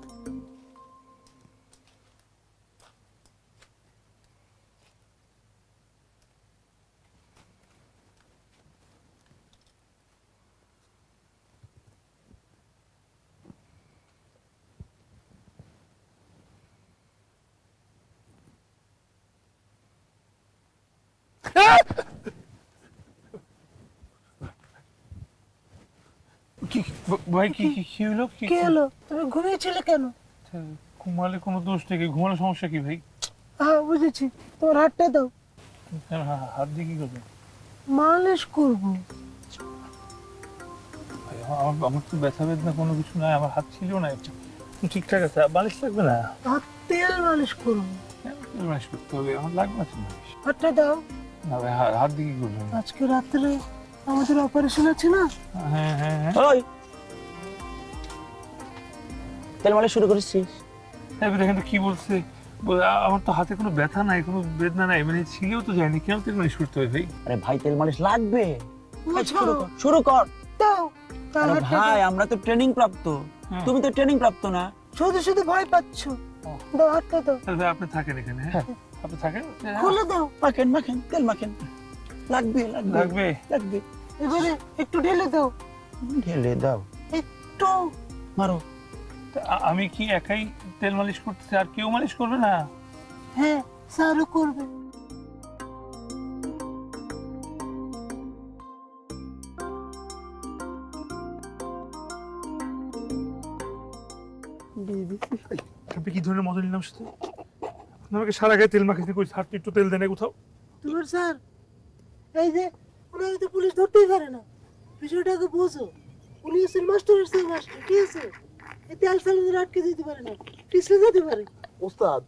ভাই কি কি হলো? কি হলো? তুমি ঘুমিয়েছিলে কেন? ঘুমালে কোনো দোষ নেই, ঘুমালে সমস্যা কি ভাই? হ্যাঁ বুঝেছি, তোমার হাতটা দাও। হাত দিয়ে কি করবে? মালিশ করবো। আমার তো ব্যথা বেদনা কোনো কিছু নাই, আমার হাত ছিল না, ঠিকঠাক আছে। মালিশ লাগবে না? তেল মালিশ করবো। তেল মালিশ করতে হবে? আমার লাগবে না মালিশ। হাতটা দাও। না ভাই, হাত দিয়ে কি করবে? আজকে রাত্রে আমাদের অপারেশন আছে না? হ্যাঁ হ্যাঁ হ্যাঁ। ওই তেল মালিশ শুরু করেছিস? দেখেন তো কি বলছে। আমার তো হাতে কোনো ব্যথা নাই, কোনো বেদনা নাই, মানে ছিলেও তো যায়নি, কেন তেল মালিশ করতে হবে ভাই? আরে ভাই তেল মালিশ লাগবে, শুরু কর। দাও। আরে ভাই আমরা তো ট্রেনিং প্রাপ্ত, তুমি তো ট্রেনিং প্রাপ্ত না। শুধু শুধু ভয় পাচ্ছ। দাও হাতটা দাও। তাহলে ভাই আপনি থাকেন এখানে। হ্যাঁ আপনি থাকেন, খুলে দাও। মাখেন মাখেন তেল মাখেন। লাগবে লাগবে লাগবে লাগবে। এবারে একটু ঢেলে দাও। ঢেলে দাও, একটু মারো। আমি কি একাই তেল মালিশ করতেছি, আর কেউ মালিশ করবে না? হ্যাঁ স্যারও করবে। আপনি কি ধরনের মজা নিলাম সাথে? আমাকে সারা গায়ে তেল মাখিয়ে কই, ছাড়তে একটু তেল দেন কোথাও। তোমার স্যার, এই যে ওনাকে তো পুলিশ ধরতেই পারে না, বিষয়টাকে বোঝো। পুলিশের মাস্টারের স্যার মাস্টার, ঠিক আছে? এতে আলসালদের আটকে দিতে পারে না, টিসলে যেতে পারে। ওস্তাদ,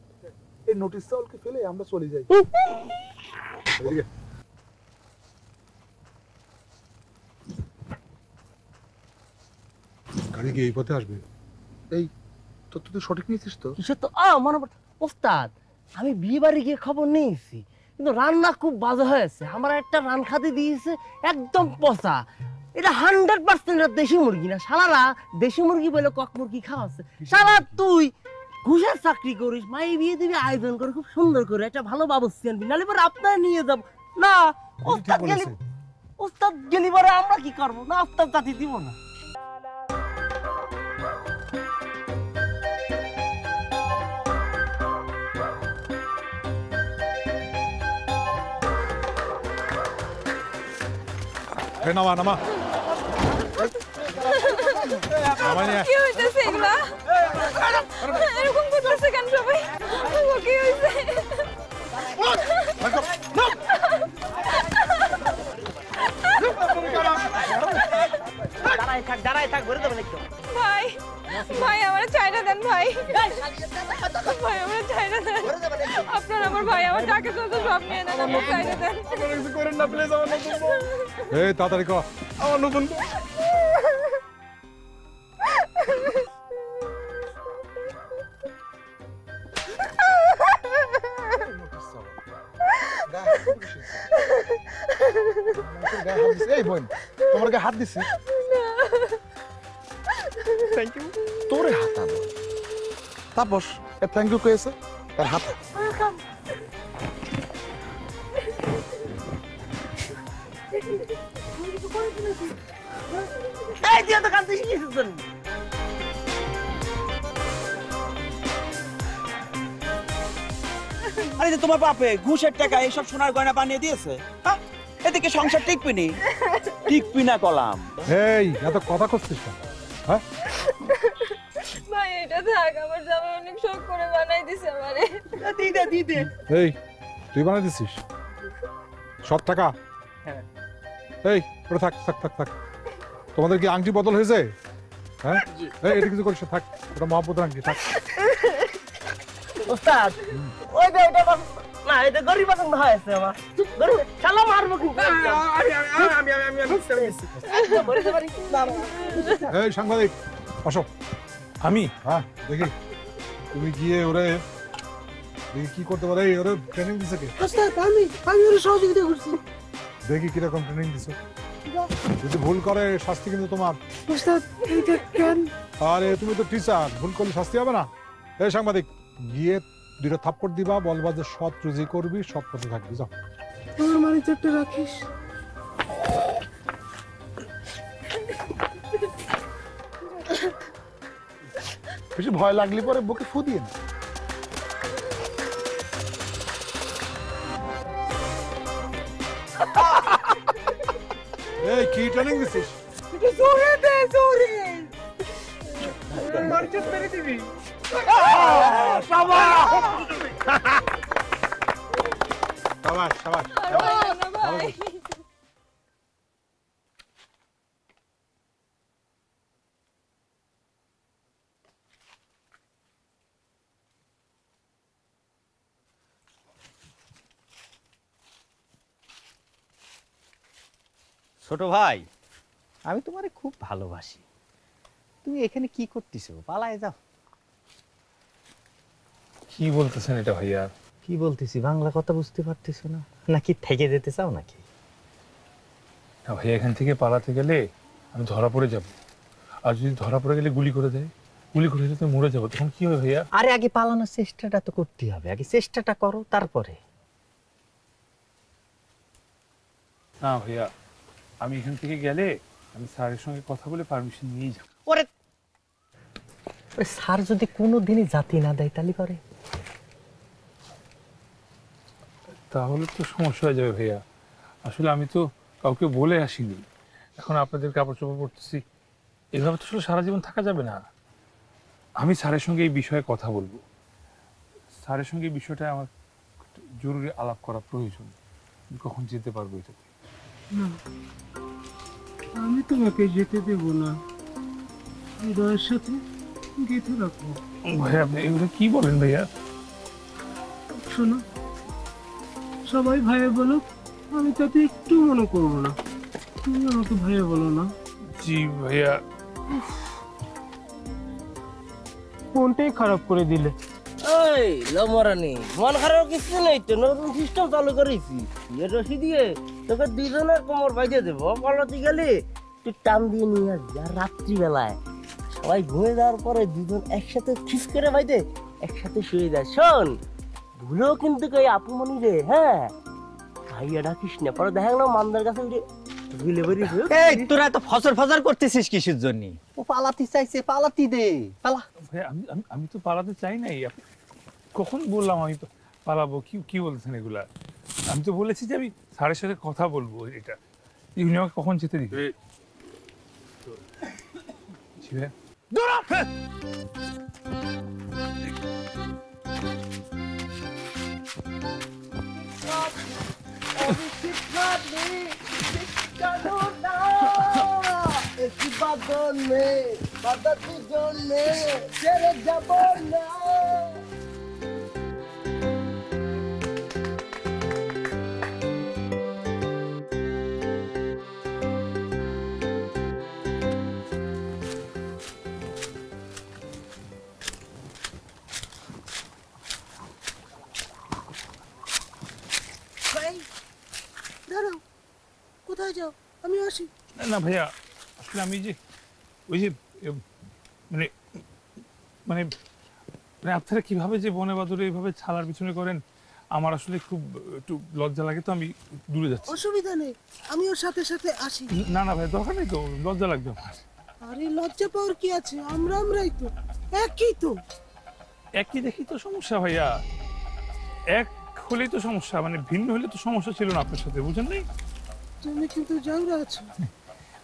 এই নোটিশ চাউলকে ফেলে আমরা চলে যাই। গাড়ি কি এই পথে আসবে? এই তথ্য তুই সঠিক নিয়েছিস তো? কিসের তো মনে পড়ে ওস্তাদ, আমি বিয়ে বাড়ি গিয়ে খবর নিয়েছি, কিন্তু রান্না খুব বাজে হয়েছে। আমার একটা রান খাতে দিয়েছে একদম পচা। এটা 100% দেশি মুরগি না, শালারা দেশি মুরগি বলে কক মুরগি খাওয়াচ্ছে। শালা তুই ঘুষের চাকরি করিস, মাই বিয়ে দিবি আয়োজন করে খুব সুন্দর করে, একটা ভালো বাবুর্চি আনবি, নাহলে পরে আপনার নিয়ে যাব না। ওস্তাদ গেলি পরে আমরা কি করবো? না ওস্তাদ জাতি দিব না। নামা নামা। কি হইতেছে এগুলা? এরকম করতেছে কেন সবাই? কি হইছে? দাঁড়াই থাক ঘুরে দেবেন একটু। ভাই ভাই আমার চাইনা দেন ভাই। ভাই আমার চাইনা দেন। আপনার আমার ভাই আমার টাকা তো সব নিয়ে নেন, আমার চাইনা দেন। কিছু করেন না প্লিজ, আমার নতুন বউ। এই তাড়াতাড়ি কর, আমার নতুন বউ। এই বোন, তোমার গায়ে হাত দিছি। Thank you. তোরে হাতাবো তাপস, থ্যাংক ইউ কয়েছে তার হাত। এই তুই তো কাঁদতে শিখেছিস তো। আরে যে তোমার বাপে ঘুষের টাকা এইসব সোনার গয়না বানিয়ে দিয়েছে, হ্যাঁ? এদিকে সংসার টিকবি না কলাম। এই এত কথা করছিস কেন? হ্যাঁ ভাই এটা থাক, আমার জামাই অনেক শখ করে বানাই দিছে আমারে। দিদে এই তুই বানাই দিছিস সব টাকা? এই ওটা থাক থাক থাক থাক। তোমাদের কি আংটি বদল হয়েছে? হ্যাঁ এই এটা কিছু করিস না, থাক, ওটা মহাপুত্র আংটি থাক। ওস্তাদ ওই যে এটা না, এটা গরিব পছন্দ হয়েছে আমার গরিব শালা মারবো কিন্তু এই সাংবাদিক আসো। আমি হ্যাঁ দেখি তুমি গিয়ে ওরে দেখি কি করতে পারে। ওরে ট্রেনিং দিছে কে? আমি ওর সহযোগিতা করছি। দেখি কিরকম ট্রেনিং দিছে। যদি ভুল করে শাস্তি কিন্তু তোমার। ওস্তাদ এইটা কেন? আরে তুমি তো টিচার, ভুল করলে শাস্তি হবে না? এই সাংবাদিক গিয়ে দুটো থাপ্পড় দিবা, বলবা যে সৎ রুজি করবি, সৎ পথে থাকবি। যাও। আমার মানি চারটে রাখিস। বেশি ভয় লাগলে পরে বুকে ফু দিয়ে না। এই কি ট্রেনিং দিছিস? জোরে দে, জোরে। মারচেস মেরে দিবি। শাবাশ শাবাশ। ভাই ছোট ভাই, আমি তোমারে খুব ভালোবাসি। তুমি এখানে কি করতেছো? পালায় যাও। কি বলতেছেন এটা ভাইয়া? কি বলতেছি, বাংলা কথা বুঝতে পারতেছো না নাকি? থেকে যেতে চাও নাকি? না ভাইয়া, এখান থেকে পালাতে গেলে আমি ধরা পড়ে যাব, আর যদি ধরা পড়ে গেলে গুলি করে দেয়, গুলি করে দিলে তো মরে যাবো, তখন কি হবে ভাইয়া? আরে আগে পালানোর চেষ্টাটা তো করতে হবে, আগে চেষ্টাটা করো তারপরে। না ভাইয়া, আমি এখান থেকে গেলে আমি স্যারের সঙ্গে কথা বলে পারমিশন নিয়েই যাব। ওরে স্যার যদি কোনো দিনই জাতি না দেয় তাহলে করে? তাহলে তো সমস্যা হয়ে যাবে ভাইয়া। আসলে আমি তো কাউকে বলে আসিনি, এখন আপনাদের কাপড় চোপড় পরতেছি, এভাবে তো আসলে সারা জীবন থাকা যাবে না। আমি স্যারের সঙ্গে এই বিষয়ে কথা বলবো। স্যারের সঙ্গে এই বিষয়টা আমার জরুরি আলাপ করা প্রয়োজন। কখন যেতে পারবো এটাতে? না, আমি তোমাকে যেতে দেব না। হৃদয়ের সাথে গেঁথে রাখবো। ভাইয়া আপনি এগুলো কি বলেন ভাইয়া? শোনো, সবাই ভাইয়া বলুক, আমি তাতে একটু মনে করবো না। তুমি আমাকে ভাইয়া বলো না। জি ভাইয়া। ফোনটাই খারাপ করে দিলে। ওই লমরানি মন খারাপ কিছু নেই তো, নতুন সিস্টেম চালু করেছি। এর রশি দিয়ে তোকে দুজনের কোমর বাইতে দেবো, পালাতে গেলে তুই টান দিয়ে নিয়ে আসবি। আর রাত্রিবেলায় সবাই ঘুমিয়ে যাওয়ার পরে দুজন একসাথে খিস করে বাইতে একসাথে শুয়ে যায়। শোন, ভুলেও কিন্তু কই আপুমনি রে, হ্যাঁ ভাইয়া ডাকিস না, পরে দেখা গেল মান্দার কাছে উঠে গিলে বেরিয়ে। এই তোরা এত ফসর ফসর করতেছিস কিসের জন্য? ও পালাতে চাইছে, পালাতে দে, পালা। ভাইয়া আমি তো পালাতে চাই নাই। আপনি কখন বললাম আমি পালাবো? কি বলছেন এগুলা? আমি তো বলেছি যে আমি স্যারের সাথে কথা বলবো। এটা ইউনি আমাকে কখন যেতে দিবে? জি ভাইয়া। দাঁড়াও, কোথায় যাও? আমি আসি। না ভাইয়া, আসলে আমি যে ওই যে মানে মানে মানে আপনারা কিভাবে যে বনে বাদুরে এইভাবে ছালার পিছনে করেন, আমার আসলে খুব একটু লজ্জা লাগে, তো আমি দূরে যাচ্ছি। অসুবিধা নেই, আমি ওর সাথে সাথে আসি। না না ভাই, দরকার নেই তো, লজ্জা লাগবে আমার। আরে লজ্জা পাওয়ার কি আছে? আমরাই তো একই তো। একই দেখি তো সমস্যা ভাইয়া। এক হলেই তো সমস্যা, মানে ভিন্ন হলে তো সমস্যা ছিল না আপনার সাথে, বুঝেন নাই? তুমি কিন্তু জাউরা আছো।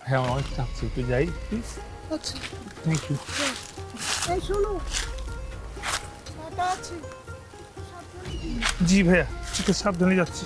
হ্যাঁ আমার অনেক চাচ্ছি, একটু যাই প্লিজ। আচ্ছা থ্যাংক ইউ। এই শোনো, টাটা আছে। জি ভাইয়া, ঠিক আছে, সাবধানে যাচ্ছি।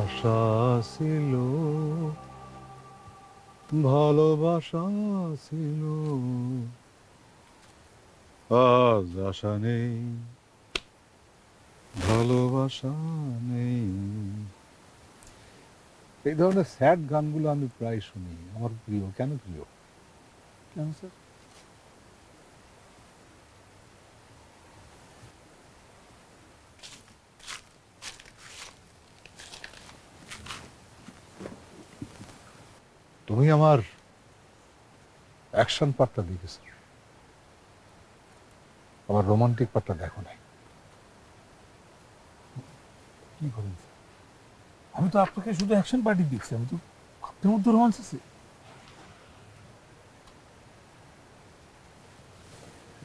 আশা ছিল, ভালোবাসা ছিল, আজ আশা নেই, ভালোবাসা নেই। এই ধরনের স্যাড গানগুলো আমি প্রায় শুনি, আমার প্রিয়। কেন প্রিয়? কেন স্যার? তুমি আমার অ্যাকশন পার্টটা দেখেছো, আমার রোমান্টিক পার্টটা দেখো নাই। কি করেন স্যার? আমি তো আপনাকে শুধু অ্যাকশন পার্টি দেখছি, আমি তো আপনার মধ্যে রোমান্স আছে।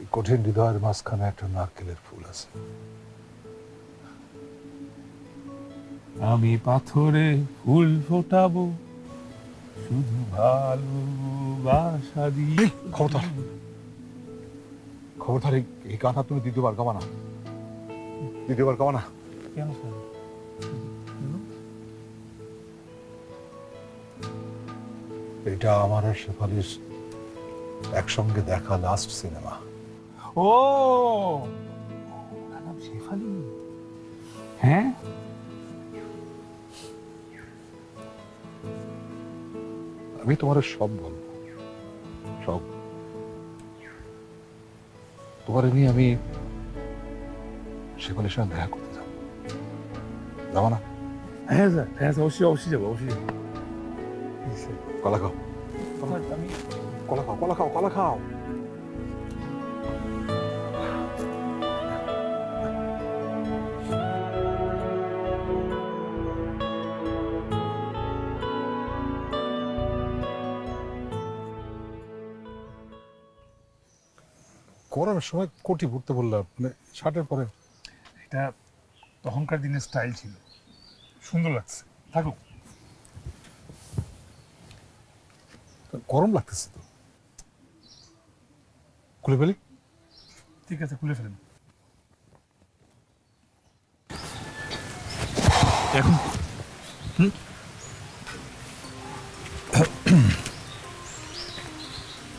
এই কঠিন হৃদয়ের মাঝখানে একটা নারকেলের ফুল আছে। আমি পাথরে ফুল ফোটাবো শুধু ভালোবাসা দিয়ে। খবরদার, খবরদার, এই গানটা তুমি দ্বিতীয়বার গাবা না, দ্বিতীয়বার গাবা না। কেন স্যার? এটা আমার আর শেফালির একসঙ্গে দেখা লাস্ট সিনেমা। ও নাম শেফালি? হ্যাঁ, আমি তোমার সব বলবো, সব। তোমার নিয়ে আমি শেফালির সঙ্গে দেখা করতে যাবো, যাবো না? হ্যাঁ স্যার, হ্যাঁ স্যার, অবশ্যই অবশ্যই যাবো, অবশ্যই যাবো। কলা খাও, আমি কলা খাও, কলা খাও, কলা খাও। গরমের সময় কোটি পরতে বললাম, মানে শার্টের পরে। এটা তখনকার দিনের স্টাইল ছিল, সুন্দর লাগছে, থাকুক। গরম লাগতেছে তো, খুলে ফেলি? ঠিক আছে, খুলে ফেলেন। এখন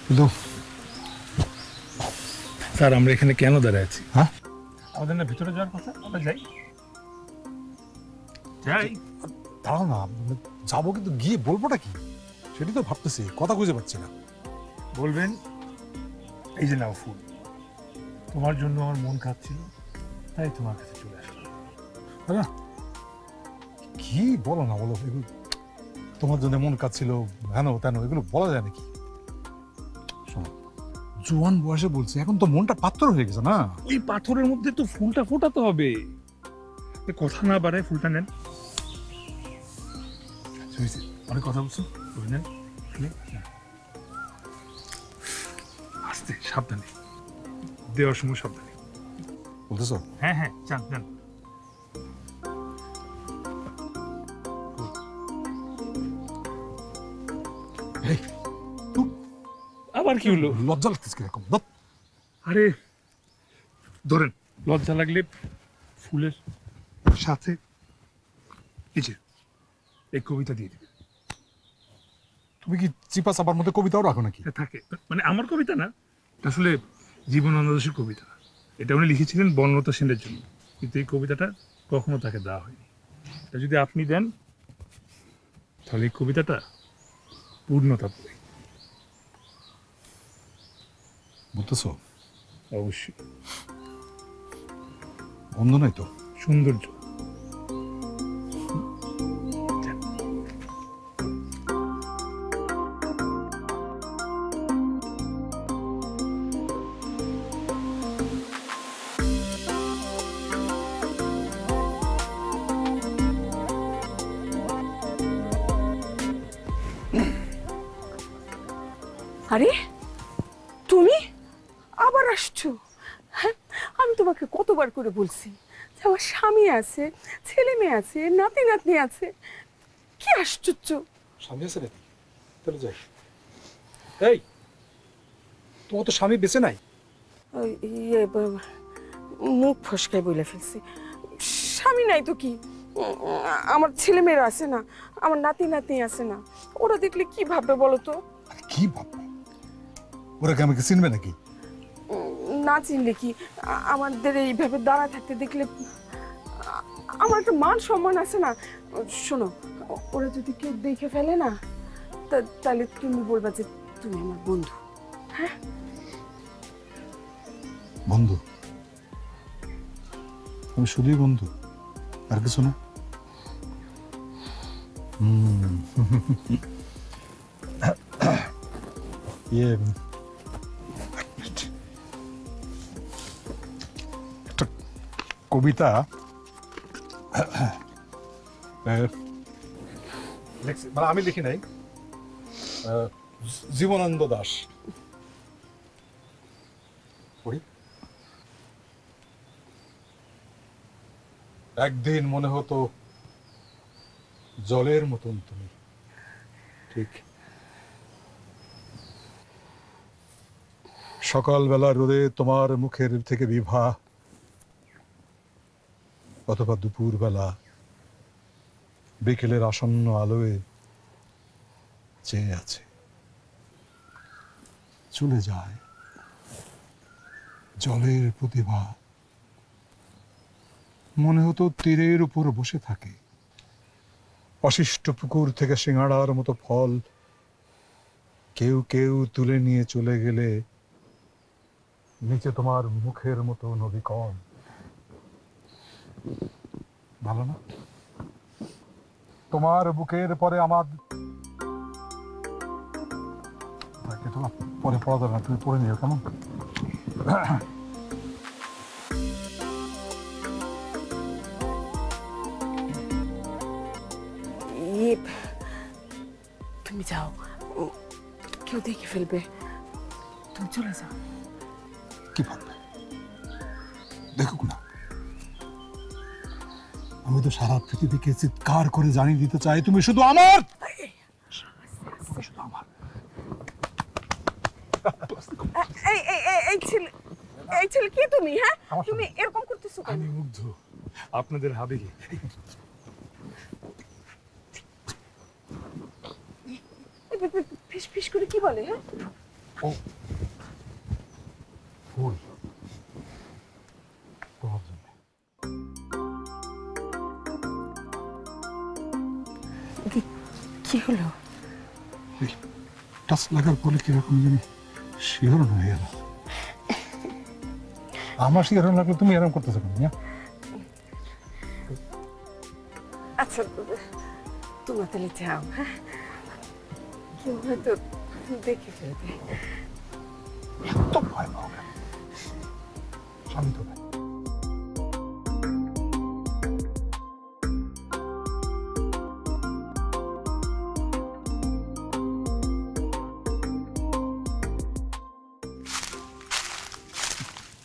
কিন্তু স্যার আমরা এখানে কেন দাঁড়ায় আছি? হ্যাঁ, আমাদের না ভিতরে যাওয়ার কথা, আমরা যাই যাই। দাঁড়াও না, মানে যাবো কিন্তু গিয়ে বলবোটা কি সেটাই তো ভাবতেছি, কথা খুঁজে পাচ্ছি না। বলবেন এই যে নাও ফুল, তোমার জন্য আমার মন খাচ্ছিল তাই তোমার কাছে চলে আসলাম। না, কি বলো না বলো, এগুলো তোমার জন্য মন কাঁদছিল হেন তেন, এগুলো বলা যায় নাকি? শোনো, জোয়ান বয়সে বলছি, এখন তো মনটা পাথর হয়ে গেছে না। ওই পাথরের মধ্যে তো ফুলটা ফোটাতে হবে। কথা না বাড়ায় ফুলটা নেন। অনেক কথা বলছো, নেন। আস্তে, সাবধানে দেওয়ার সময় সাবধানে বলতেছো? হ্যাঁ হ্যাঁ, যান যান। আবার কি হলো? লজ্জা লাগতেছে কিরকম? আরে ধরেন, লজ্জা লাগলে ফুলের সাথে এই যে এই কবিতা দিয়ে দিবে। তুমি কি চিপা চাপার মধ্যে কবিতাও রাখো নাকি? থাকে, মানে আমার কবিতা না, আসলে জীবনানন্দ দাশের কবিতা। এটা উনি লিখেছিলেন বনলতা সেনের জন্য, কিন্তু এই কবিতাটা কখনো তাকে দেওয়া হয়নি। এটা যদি আপনি দেন তাহলে এই কবিতাটা পূর্ণতা পাবে। বুঝতেছো? অবশ্যই। গন্ধ নাই তো? সৌন্দর্য। আরে তুমি আবার আসছো? হ্যাঁ, আমি তোমাকে কতবার করে বলছি যে আমার স্বামী আছে, ছেলে মেয়ে আছে, নাতি নাতনি আছে। কি আশ্চর্য! স্বামী আছে নাকি? তাহলে যাই। এই, তোমার তো স্বামী বেঁচে নাই। মুখ ফসকায় বলে ফেলছি। স্বামী নাই তো কি, আমার ছেলে মেয়েরা আছে না, আমার নাতি নাতনি আছে না, ওরা দেখলে কি ভাববে বলো তো? কি ভাববে? ওরা কি আমাকে চিনবে নাকি? না চিনলে কি, আমাদের এইভাবে দাঁড়া থাকতে দেখলে আমার একটা মান সম্মান আছে না। শোনো, ওরা যদি কেউ দেখে ফেলে না, তাহলে তুমি বলবা যে তুমি আমার বন্ধু। হ্যাঁ, বন্ধু? আমি শুধুই বন্ধু, আর কিছু না? একটা কবিতা মানে আমি লিখি নাই, জীবনানন্দ দাশ। পড়ি। একদিন মনে হতো জলের মতন তুমি, ঠিক সকালবেলা রোদে তোমার মুখের থেকে বিভা, অথবা দুপুর বেলা বিকেলের আসন্ন আলোয় চেয়ে আছে। চলে যায় জলের প্রতিভা, মনে হতো তীরের উপর বসে থাকে। অশিষ্ট পুকুর থেকে সিঙাড়ার মতো ফল কেউ কেউ তুলে নিয়ে চলে গেলে নিচে তোমার মুখের মতো নদী কম। ভালো না? তোমার বুকের পরে আমার পরে পড়া যাবে না, তুমি পড়ে নিও কেমন? তুমি যাও, কেউ দেখে ফেলবে। তুমি চলে যাও। কি ভাববে? দেখুক না। আমি তো সারা পৃথিবীকে চিৎকার করে জানিয়ে দিতে চাই তুমি শুধু আমার। তুমি শুধু আমার। এই ছেলে কে তুমি? হ্যাঁ, তুমি এরকম করতেছো কেন? আমি মুগ্ধ আপনাদের আবেগে। ফিস ফিস করে কি বলে? হ্যাঁ, ও ফুল তোমার জন্য। কি হলো? টাচ লাগার পরে কিরকম জানি শিহরণ হয়ে গেল। আমার শিহরণ লাগলে তুমি এরকম করতেছো কেন? আচ্ছা, তোমরা তাহলে যাও। হ্যাঁ, কেউ হয়তো দেখে ফেলবে। এত ভয় পাও কেন? শান্ত ভাই।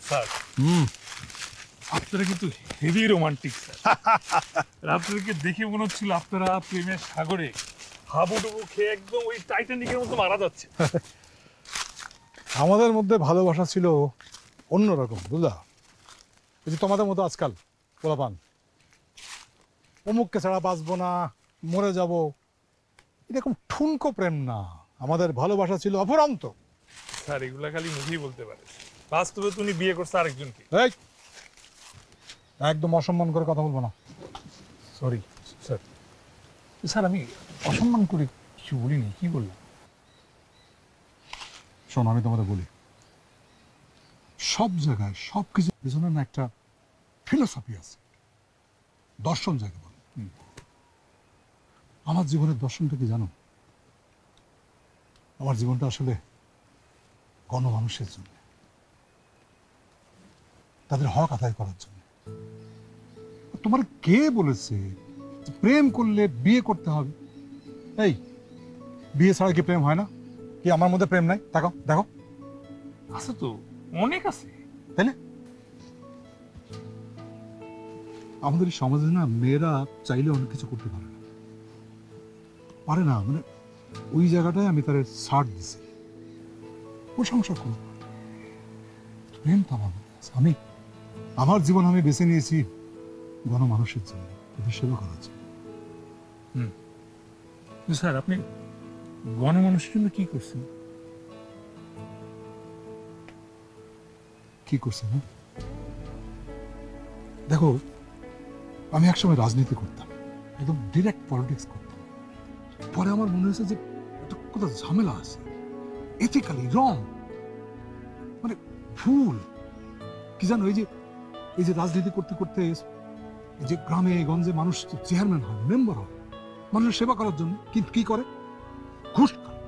স্যার, আপনারা কিন্তু হেভি রোমান্টিক স্যার। আপনাদেরকে দেখে মনে হচ্ছিল আপনারা প্রেমের সাগরে হাবুডুবু খেয়ে একদম ওই টাইটানিকের মতো মারা যাচ্ছে। আমাদের মধ্যে ভালোবাসা ছিল অন্যরকম, বুঝলা? এই যে তোমাদের মতো আজকাল পোলাপান অমুককে ছাড়া বাঁচবো না, মরে যাব, এরকম ঠুনকো প্রেম না। আমাদের ভালোবাসা ছিল অফুরন্ত। স্যার, এগুলা খালি মুখেই বলতে পারে, বাস্তবে তুমি বিয়ে করছো আরেকজনকে। এই, একদম অসম্মান করে কথা বলবো না। Sorry sir. স্যার, আমি অসম্মান করে কিছু বলিনি। কি বললাম? শোনো, আমি তোমাদের বলি, সব জায়গায় সব কিছু পিছনে না একটা ফিলোসফি আছে, দর্শন যাকে বলে। আমার জীবনের দর্শনটা কি জানো? আমার জীবনটা আসলে গণমানুষের জন্য, তাদের হক আদায় করার জন্য। তোমার কে বলেছে প্রেম করলে বিয়ে করতে হবে? এই বিয়ে ছাড়া কি প্রেম হয় না? কি আমার মধ্যে প্রেম নাই? দেখো দেখো, আছে তো, অনেক আছে। তাই না? আমাদের এই সমাজে না মেয়েরা চাইলে অনেক কিছু করতে পারে না, পারে না। মানে ওই জায়গাটায় আমি তার ছাড় দিছি, প্রশংসা করব। প্রেম তো আমার মধ্যে আছে। আমি আমার জীবন আমি বেছে নিয়েছি গণমানুষের জন্য, তাদের সেবা করার জন্য। স্যার, আপনি গণমানুষের জন্য কি করছেন? কি করছেন? দেখো, আমি একসময় রাজনীতি করতাম, একদম ডিরেক্ট পলিটিক্স করতাম। পরে আমার মনে হয়েছে যে একটা কোথাও ঝামেলা আছে, এথিক্যালি রং, মানে ভুল। কি জানো, এই যে রাজনীতি করতে করতে এই যে গ্রামে গঞ্জে মানুষ চেয়ারম্যান হয়, মেম্বার হয় মানুষের সেবা করার জন্য, কিন্তু কি করে? ঘুষ খায়,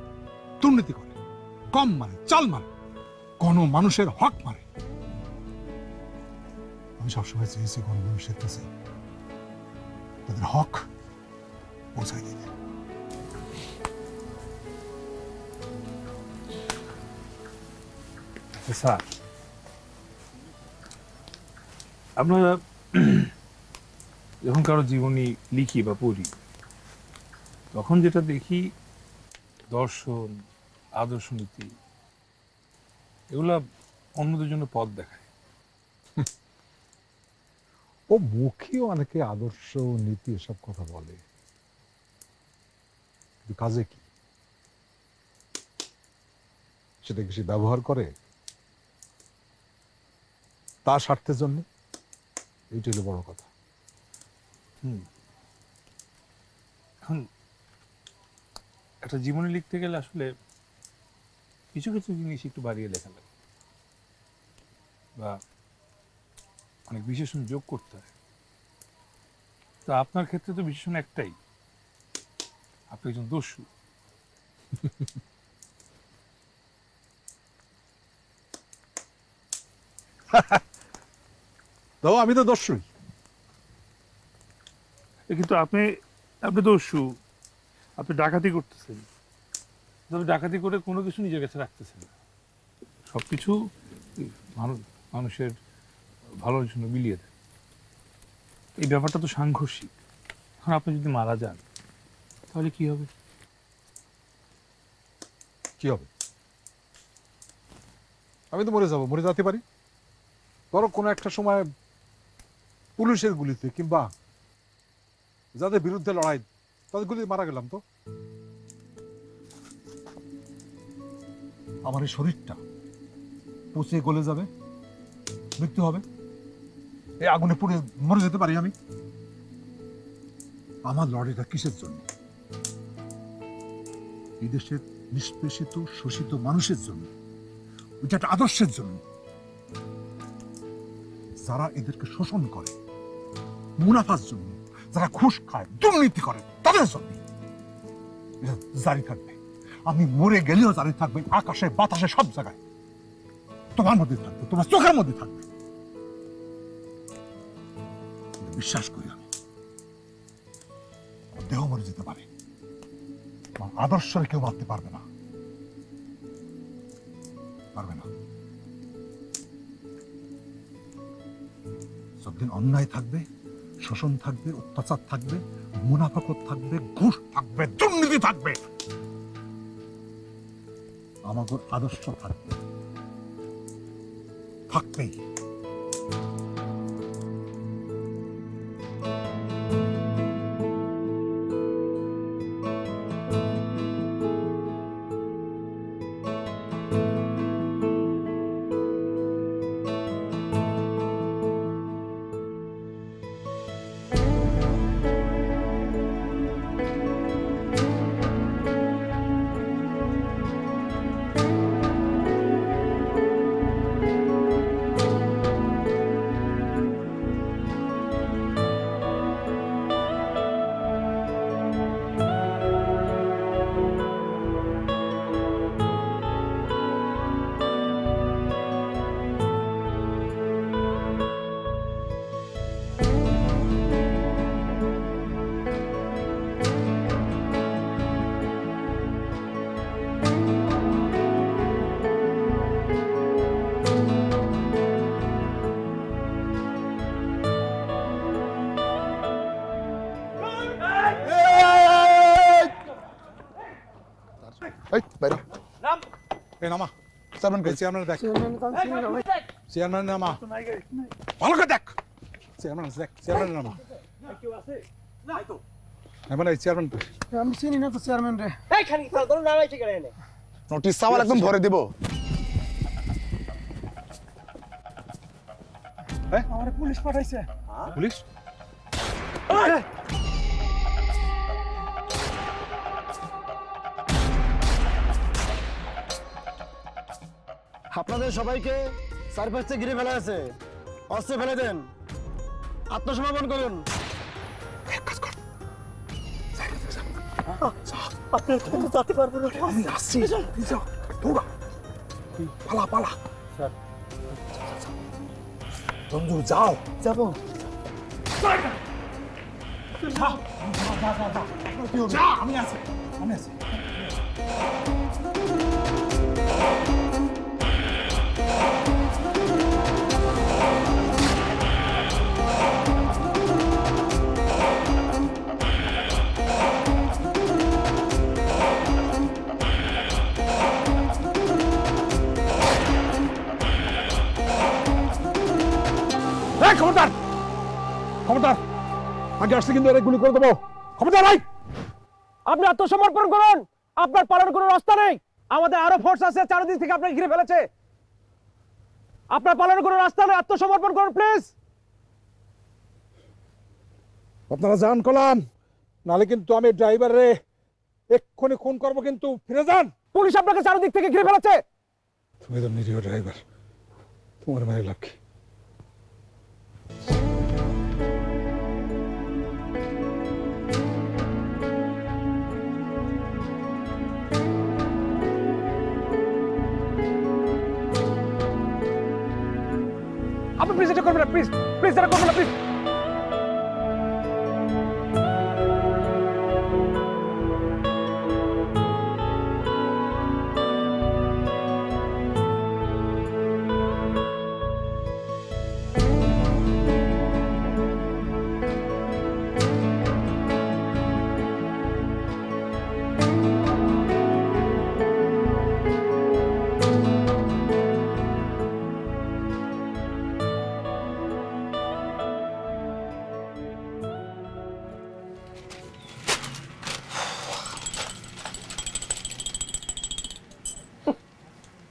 দুর্নীতি করে, কম মারে, চাল মারে, কোনো মানুষের হক মারে। আমি সবসময় চেয়েছি কোনো মানুষের কাছে তাদের হক পৌঁছায় দিতে। স্যার, আমরা যখন কারো জীবনী লিখি বা পড়ি, তখন যেটা দেখি দর্শন, আদর্শ নীতি, এগুলা অন্যদের জন্য পথ দেখায়। ও মুখেও অনেকে আদর্শ নীতি এসব কথা বলে, কিন্তু কাজে কি? সেটা কি সে ব্যবহার করে তার স্বার্থের জন্য? এইটা হলো বড় কথা। এখন একটা জীবনী লিখতে গেলে আসলে কিছু কিছু জিনিস একটু বাড়িয়ে লেখা লাগে, বা অনেক বিশেষণ যোগ করতে হয়। তো আপনার ক্ষেত্রে তো বিশেষণ একটাই, আপনি একজন দস্যু। তো আমি তো দস্যুই। কিন্তু আপনি দস্যু, আপনি ডাকাতি করতেছেন, তবে ডাকাতি করে কোনো কিছু নিজের কাছে রাখতেছেন না, সবকিছু মানুষের ভালোর জন্য বিলিয়ে দেন। এই ব্যাপারটা তো সাংঘর্ষিক। এখন আপনি যদি মারা যান তাহলে কি হবে? কি হবে? আমি তো মরে যাবো, মরে যেতে পারি। ধরো কোনো একটা সময় পুলিশের গুলিতে কিংবা যাদের বিরুদ্ধে লড়াই তাদের গুলিতে মারা গেলাম, তো আমার এই শরীরটা পচে গলে যাবে, মৃত্যু হবে, এই আগুনে পুড়ে মরে যেতে পারি আমি। আমার লড়াইটা কিসের জন্য? এই দেশের নিষ্পেষিত শোষিত মানুষের জন্য, ওইটা একটা আদর্শের জন্য। যারা এদেরকে শোষণ করে মুনাফার জন্য, যারা ঘুষ খায়, দুর্নীতি করে, তাদের জন্য এটা জারি থাকবে। আমি মরে গেলেও জারি থাকবে, আকাশে বাতাসে সব জায়গায় তোমার মধ্যে থাকবে, তোমার চোখের মধ্যে থাকবে। বিশ্বাস করি আমি, দেহ মরে যেতে পারে, আদর্শরে কেউ মারতে পারবে না, পারবে না। যতদিন অন্যায় থাকবে, শোষণ থাকবে, অত্যাচার থাকবে, মুনাফাকত থাকবে, ঘুষ থাকবে, দুর্নীতি থাকবে, আমাদের আদর্শ থাকবে, থাকবেই। নামা চেয়ারম্যান কই চেয়ারম্যান দেখ চেয়ারম্যান নামা ভালো করে দেখ চেয়ারম্যান নামা মানে চেয়ারম্যান আমি চিনি না তো চেয়ারম্যান রে এই খালি তোর নাম আছে কেন এনে নোটিশ চাওয়াল একদম ভরে দিব আমারে পুলিশ পাঠাইছে পুলিশ আপনাদের সবাইকে চারপাশ থেকে ঘিরে ফেলা আছে অস্ত্র ফেলে দেন আত্মসমর্পণ করুন আপনি যেতে পারবেন আমি আসছি যাও দৌড়া পালা পালা বন্ধু যাও যাবো যা আমি আছি খবরদার খবরদার আগে আসলে কিন্তু এর গুলি করে দেবো খবরদার ভাই আপনি আত্মসমর্পণ করুন আপনার পালানোর কোনো রাস্তা নেই আমাদের আরো ফোর্স আছে চারিদিক থেকে আপনাকে ঘিরে ফেলেছে আপনার পালানোর কোনো রাস্তা নেই আত্মসমর্পণ করুন প্লিজ আপনারা যান কলাম নালে কিন্তু আমি ড্রাইভারে এক্ষুনি খুন করবো কিন্তু ফিরে যান পুলিশ আপনাকে চারিদিক থেকে ঘিরে ফেলেছে তুমি তো নিরীহ ড্রাইভার তোমার মায়ের লাভ কি আপনি প্লিজ এটা করবেন না প্লিজ প্লিজ এটা করবেন না প্লিজ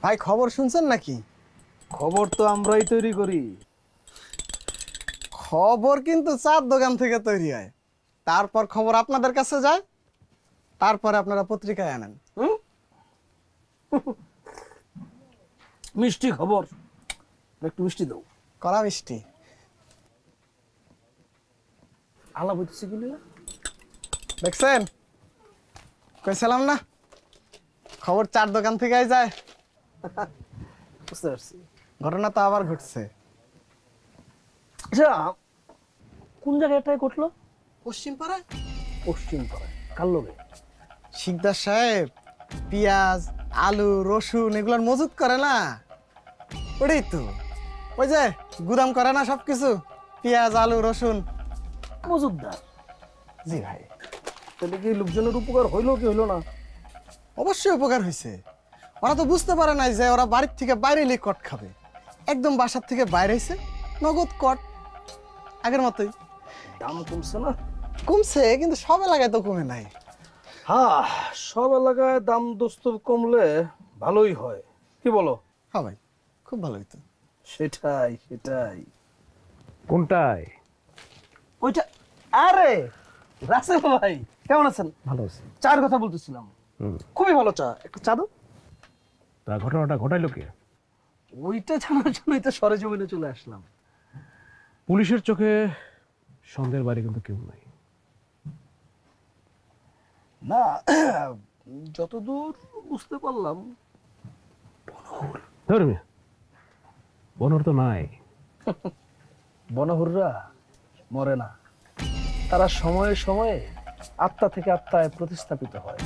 ভাই খবর শুনছেন নাকি খবর তো আমরাই তৈরি করি খবর কিন্তু চার দোকান থেকে তৈরি হয় তারপর খবর আপনাদের কাছে যায় তারপরে আপনারা পত্রিকায় আনেন মিষ্টি খবর একটু মিষ্টি দাও কড়া মিষ্টি আলাপ হইতেছে কি না দেখছেন কইছিলাম না খবর চার দোকান থেকে যায় বুঝতে পারছি ঘটনা তো আবার ঘটছে আচ্ছা কোন জায়গায় এটাই ঘটলো পশ্চিম পাড়ায় পশ্চিম পাড়ায় কার লোকে শিকদার সাহেব পেঁয়াজ আলু রসুন এগুলোর মজুত করে না ওটাই তো ওই যে গুদাম করে না সবকিছু পেঁয়াজ আলু রসুন মজুদদার জি ভাই তাহলে কি লোকজনের উপকার হইলো কি হইলো না অবশ্যই উপকার হয়েছে ওরা তো বুঝতে পারে নাই যে ওরা বাড়ির থেকে বাইরে এলে কট খাবে একদম বাসার থেকে বাইরে এসে নগদ কট আগের মতোই দাম কমছে না কমছে কিন্তু সব এলাকায় তো কমে নাই হ্যাঁ সব এলাকায় দাম দস্তুর কমলে ভালোই হয় কি বলো হ্যাঁ ভাই খুব ভালো হইতো সেটাই সেটাই কোনটায় ওইটা আরে রাসেল ভাই কেমন আছেন ভালো আছে চার কথা বলতেছিলাম খুবই ভালো চা একটু চা দাও তা ঘটনাটা ঘটাইলো কে ওইটা জানার জন্যই তো সরেজমিনে চলে আসলাম পুলিশের চোখে সন্দেহের বাইরে কিন্তু কেউ নাই না যতদূর বুঝতে পারলাম ধর্মে বনর তো নাই বনহুররা মরে না তারা সময়ে সময়ে আত্মা থেকে আত্মায় প্রতিস্থাপিত হয়